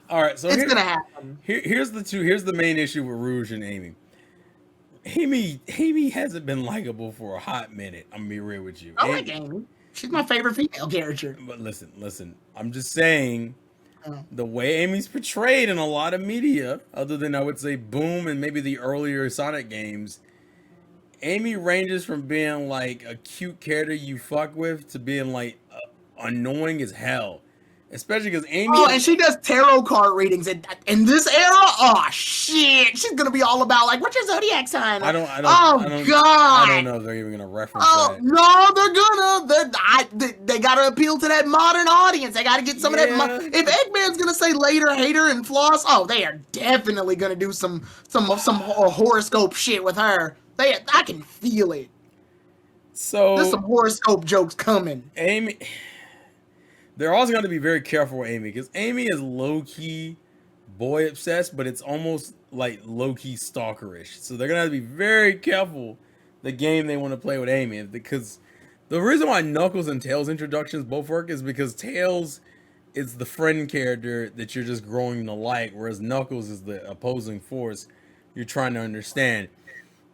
[SPEAKER 1] All right, so
[SPEAKER 2] it's gonna happen.
[SPEAKER 1] Here's the main issue with Rouge and Amy. Amy hasn't been likable for a hot minute. I'm gonna be real with you.
[SPEAKER 2] I like Amy. She's my favorite female character.
[SPEAKER 1] But listen. I'm just saying. The way Amy's portrayed in a lot of media, other than I would say Boom and maybe the earlier Sonic games, Amy ranges from being like a cute character you fuck with to being annoying as hell. Especially because Amy.
[SPEAKER 2] Oh, and she does tarot card readings in this era. Oh shit, she's gonna be all about what's your zodiac sign?
[SPEAKER 1] I don't. God! I don't know if they're even gonna reference that.
[SPEAKER 2] No, they're gonna. They gotta appeal to that modern audience. They gotta get some of that. If Eggman's gonna say later, hater, and floss, they are definitely gonna do some horoscope shit with her. I can feel it.
[SPEAKER 1] So
[SPEAKER 2] there's some horoscope jokes coming.
[SPEAKER 1] Amy. They're also going to be very careful with Amy, because Amy is low-key boy obsessed, but it's almost like low-key stalkerish. So they're going to have to be very careful the game they want to play with Amy, because the reason why Knuckles and Tails introductions both work is because Tails is the friend character that you're just growing to like, whereas Knuckles is the opposing force you're trying to understand.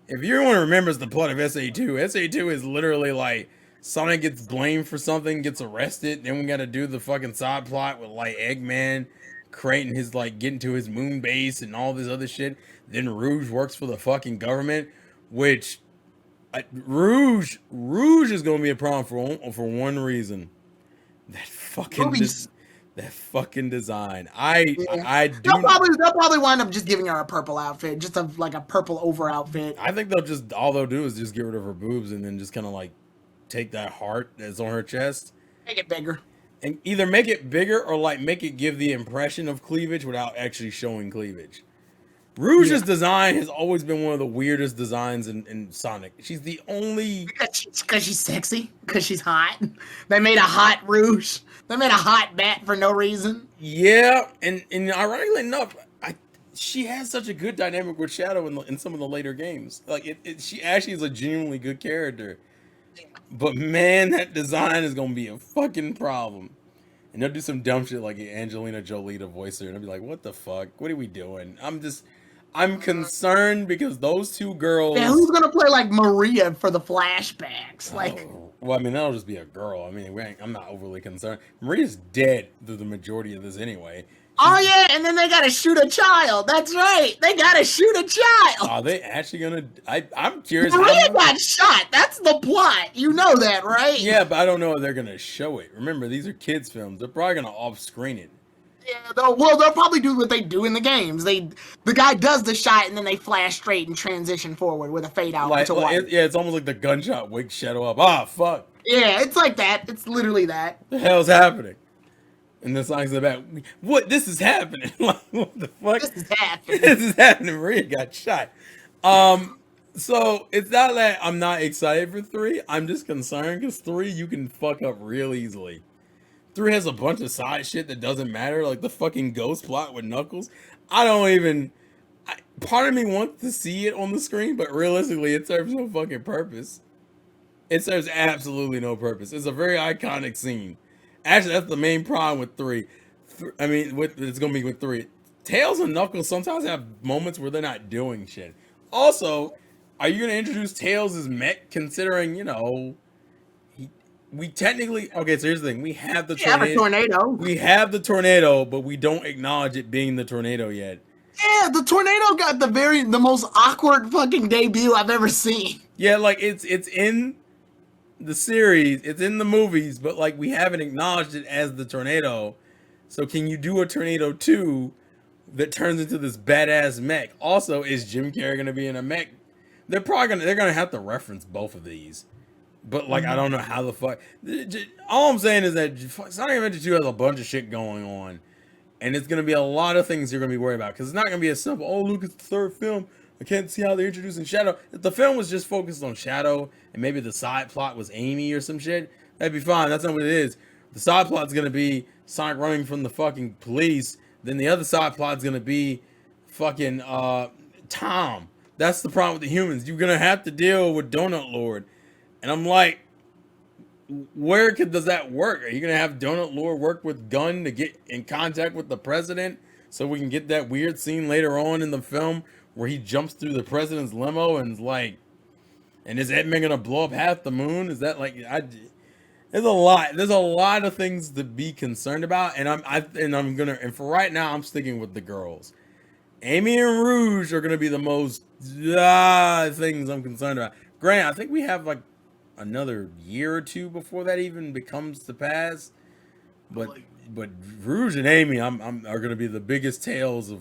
[SPEAKER 1] If you want to remember the plot of SA2 is literally Sonic gets blamed for something, gets arrested, then we gotta do the fucking side plot with Eggman creating his getting to his moon base and all this other shit. Then Rouge works for the fucking government, which Rouge is gonna be a problem for one reason. That fucking design. They'll
[SPEAKER 2] probably wind up just giving her a purple outfit, just a purple over outfit.
[SPEAKER 1] I think all they'll do is just get rid of her boobs and then just kind of take that heart that's on her chest,
[SPEAKER 2] make it bigger,
[SPEAKER 1] and either make it bigger or make it give the impression of cleavage without actually showing cleavage. Rouge's design has always been one of the weirdest designs in Sonic. She's the only
[SPEAKER 2] because she's sexy, because she's hot. They made a hot Rouge. They made a hot bat for no reason.
[SPEAKER 1] Yeah, and ironically enough, she has such a good dynamic with Shadow in some of the later games. She actually is a genuinely good character. But man, that design is gonna be a fucking problem. And they'll do some dumb shit like Angelina Jolie to voice her, and I'll be like, what the fuck? What are we doing? I'm concerned because those two
[SPEAKER 2] Yeah,
[SPEAKER 1] girls.
[SPEAKER 2] who's gonna play like Maria for the flashbacks? Like,
[SPEAKER 1] Oh, well, I mean, that'll just be a girl. I mean, I'm not overly concerned. Maria's dead through the majority of this anyway.
[SPEAKER 2] oh
[SPEAKER 1] She's.
[SPEAKER 2] yeah, and then they gotta shoot a child. That's right, they gotta shoot a child.
[SPEAKER 1] Are they actually gonna? I'm curious how
[SPEAKER 2] Maria
[SPEAKER 1] much.
[SPEAKER 2] got shot. That's the plot. You know that, right?
[SPEAKER 1] Yeah, but I don't know if they're gonna show it. Remember, these are kids' films. They're probably gonna off-screen it.
[SPEAKER 2] Yeah, they'll probably do what they do in the games. The guy does the shot and then they flash straight and transition forward with a fade out to white.
[SPEAKER 1] Yeah, it's almost like the gunshot wakes Shadow up. Ah, fuck.
[SPEAKER 2] Yeah, it's like that. It's literally that.
[SPEAKER 1] The hell's happening? And the song's about what? This is happening. Like, what the fuck?
[SPEAKER 2] This is happening.
[SPEAKER 1] This is happening. Maria got shot. So it's not that I'm not excited for 3. I'm just concerned because 3 you can fuck up real easily. 3 has a bunch of side shit that doesn't matter, like the fucking ghost plot with Knuckles. I don't even. Part of me wants to see it on the screen, but realistically, it serves no fucking purpose. It serves absolutely no purpose. It's a very iconic scene. Actually, that's the main problem with 3. I mean, it's gonna be with 3. Tails and Knuckles sometimes have moments where they're not doing shit. Also, are you gonna introduce Tails as mech? Considering we technically okay. So here's the thing: we have the
[SPEAKER 2] Yeah, a tornado.
[SPEAKER 1] We have the tornado, but we don't acknowledge it being the tornado yet.
[SPEAKER 2] Yeah, the tornado got the most awkward fucking debut I've ever seen.
[SPEAKER 1] Yeah, like it's in the series, it's in the movies, but like we haven't acknowledged it as the tornado. So can you do a Tornado 2 that turns into this badass mech? Also, is Jim Carrey gonna be in a mech? They're gonna have to reference both of these. But like I don't know how the fuck. All I'm saying is that Sonic Adventure 2 has a bunch of shit going on, and it's gonna be a lot of things you're gonna be worried about because it's not gonna be as simple. Oh, look, it's the 3rd film. I can't see how they're introducing Shadow. If the film was just focused on Shadow and maybe the side plot was Amy or some shit, that'd be fine. That's not what it is. The side plot's gonna be Sonic running from the fucking police. Then the other side plot's gonna be fucking Tom. That's the problem with the humans. You're gonna have to deal with Donut Lord. And I'm like, does that work? Are you gonna have Donut Lord work with Gunn to get in contact with the president so we can get that weird scene later on in the film where he jumps through the president's limo and is like, and is Eggman gonna blow up half the moon? Is that like there's a lot. There's a lot of things to be concerned about, and for right now I'm sticking with the girls. Amy and Rouge are gonna be the most things I'm concerned about. Grant, I think we have like another year or 2 before that even becomes to pass. But Rouge and Amy are going to be the biggest tales of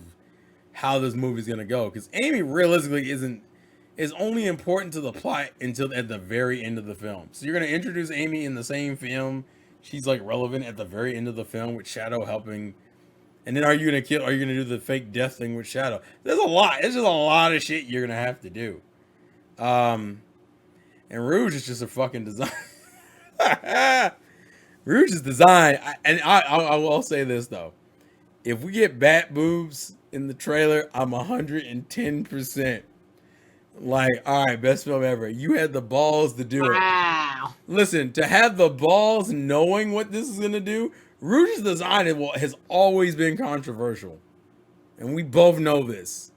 [SPEAKER 1] how this movie's going to go, because Amy realistically is only important to the plot until at the very end of the film. So you're going to introduce Amy in the same film. She's like relevant at the very end of the film with Shadow helping. And then are you going to do the fake death thing with Shadow? There's just a lot of shit you're going to have to do. And Rouge is just a fucking design. Rouge is design. I will say this, though. If we get bat boobs in the trailer, I'm 110%. Like, all right, best film ever. You had the balls to do it.
[SPEAKER 2] Wow.
[SPEAKER 1] Listen, to have the balls knowing what this is going to do, Rouge's design has always been controversial. And we both know this.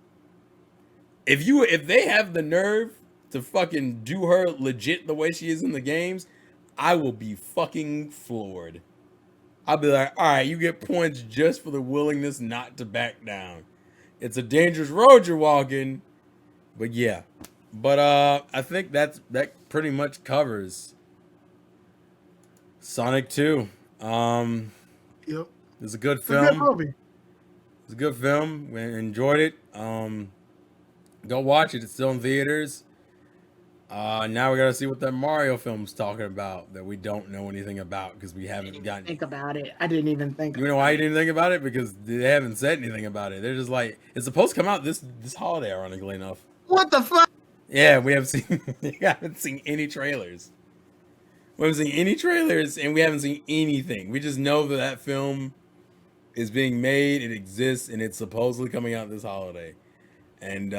[SPEAKER 1] If they have the nerve to fucking do her legit the way she is in the games, I will be fucking floored. I'll be like, all right, you get points just for the willingness not to back down. It's a dangerous road you're walking, but yeah. But I think that pretty much covers Sonic 2.
[SPEAKER 2] Yep.
[SPEAKER 1] It's a good
[SPEAKER 2] It's a good
[SPEAKER 1] film.
[SPEAKER 2] movie.
[SPEAKER 1] It's a good film. We enjoyed it. Go watch it. It's still in theaters. Now we gotta see what that Mario film's talking about that we don't know anything about because we haven't gotten.
[SPEAKER 2] Think about it. I didn't even think.
[SPEAKER 1] You know why you didn't think about it? Because they haven't said anything about it. They're just like, it's supposed to come out this holiday, ironically enough.
[SPEAKER 2] What the fuck?
[SPEAKER 1] Yeah, we haven't seen any trailers. We haven't seen any trailers, and we haven't seen anything. We just know that film is being made, it exists, and it's supposedly coming out this holiday. And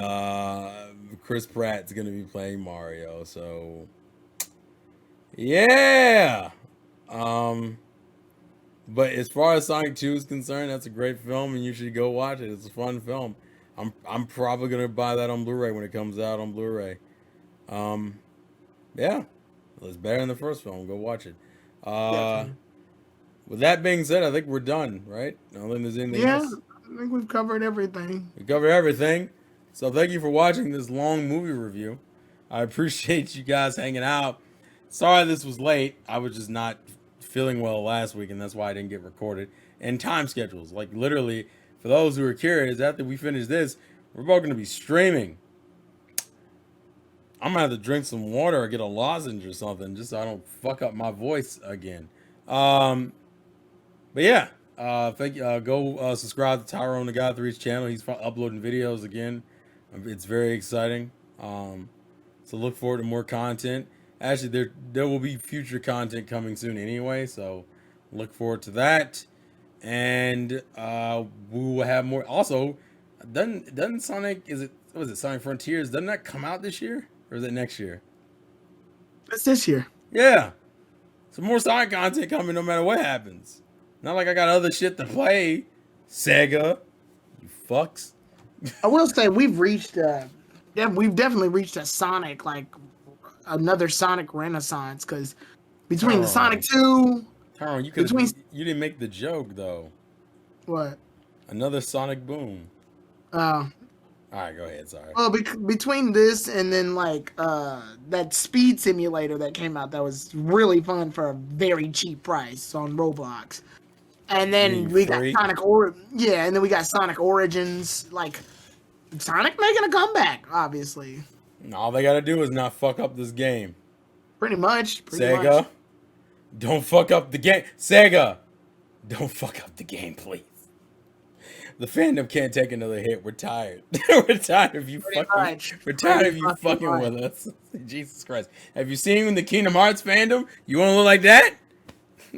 [SPEAKER 1] Chris Pratt's gonna be playing Mario, so yeah. But as far as Sonic 2 is concerned, that's a great film, and you should go watch it. It's a fun film. I'm probably gonna buy that on Blu-ray when it comes out on Blu-ray. Yeah, it's better than the first film. Go watch it. Uh,
[SPEAKER 2] Definitely.
[SPEAKER 1] with that being said, I think we're done, right? I don't think there's anything
[SPEAKER 2] Yeah,
[SPEAKER 1] else.
[SPEAKER 2] I think we've covered everything.
[SPEAKER 1] We covered everything. So thank you for watching this long movie review. I appreciate you guys hanging out. Sorry this was late. I was just not feeling well last week, and that's why I didn't get recorded. And time schedules, like literally, for those who are curious, after we finish this, we're both going to be streaming. I'm gonna have to drink some water or get a lozenge or something, just so I don't fuck up my voice again. Um, but yeah, thank you. Go subscribe to Tyrone the God 3's channel. He's uploading videos again. It's very exciting. So look forward to more content. Actually, there will be future content coming soon anyway. So look forward to that, and we will have more. Also, doesn't Sonic was it Sonic Frontiers? Doesn't that come out this year or is it next year?
[SPEAKER 2] That's this year.
[SPEAKER 1] Yeah, some more Sonic content coming no matter what happens. Not like I got other shit to play. Sega, you fucks.
[SPEAKER 2] I will say we've definitely reached a Sonic, like another Sonic renaissance, because between the Sonic 2,
[SPEAKER 1] Tyrone,
[SPEAKER 2] between
[SPEAKER 1] you didn't make the joke though.
[SPEAKER 2] what?
[SPEAKER 1] Another Sonic boom.
[SPEAKER 2] Uh,
[SPEAKER 1] All right, go ahead. Sorry.
[SPEAKER 2] well, between this and then like that speed simulator that came out that was really fun for a very cheap price on Roblox. And then we got
[SPEAKER 1] free?
[SPEAKER 2] and then we got Sonic Origins, like Sonic making a comeback, obviously.
[SPEAKER 1] And all they gotta do is not fuck up this game.
[SPEAKER 2] Pretty much.
[SPEAKER 1] Sega, don't fuck up the game. Sega, don't fuck up the game, please. The fandom can't take another hit. We're tired. We're tired of you fucking with us. Jesus Christ. Have you seen the Kingdom Hearts fandom? You wanna look like that?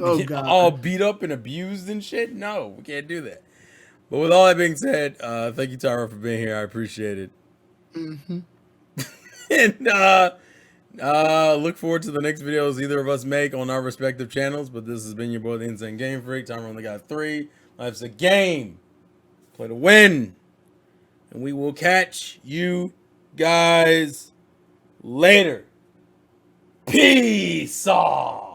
[SPEAKER 2] Oh god.
[SPEAKER 1] All beat up and abused and shit? No, we can't do that. But with all that being said, thank you, Tyra, for being here. I appreciate it.
[SPEAKER 2] Mm-hmm.
[SPEAKER 1] And look forward to the next videos either of us make on our respective channels. But this has been your boy, the Insane Game Freak. Tyra only got 3. Life's a game. Play to win. And we will catch you guys later. Peace off.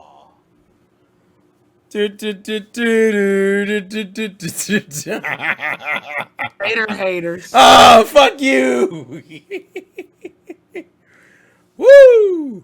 [SPEAKER 2] Hater haters.
[SPEAKER 1] Oh, fuck you. Woo!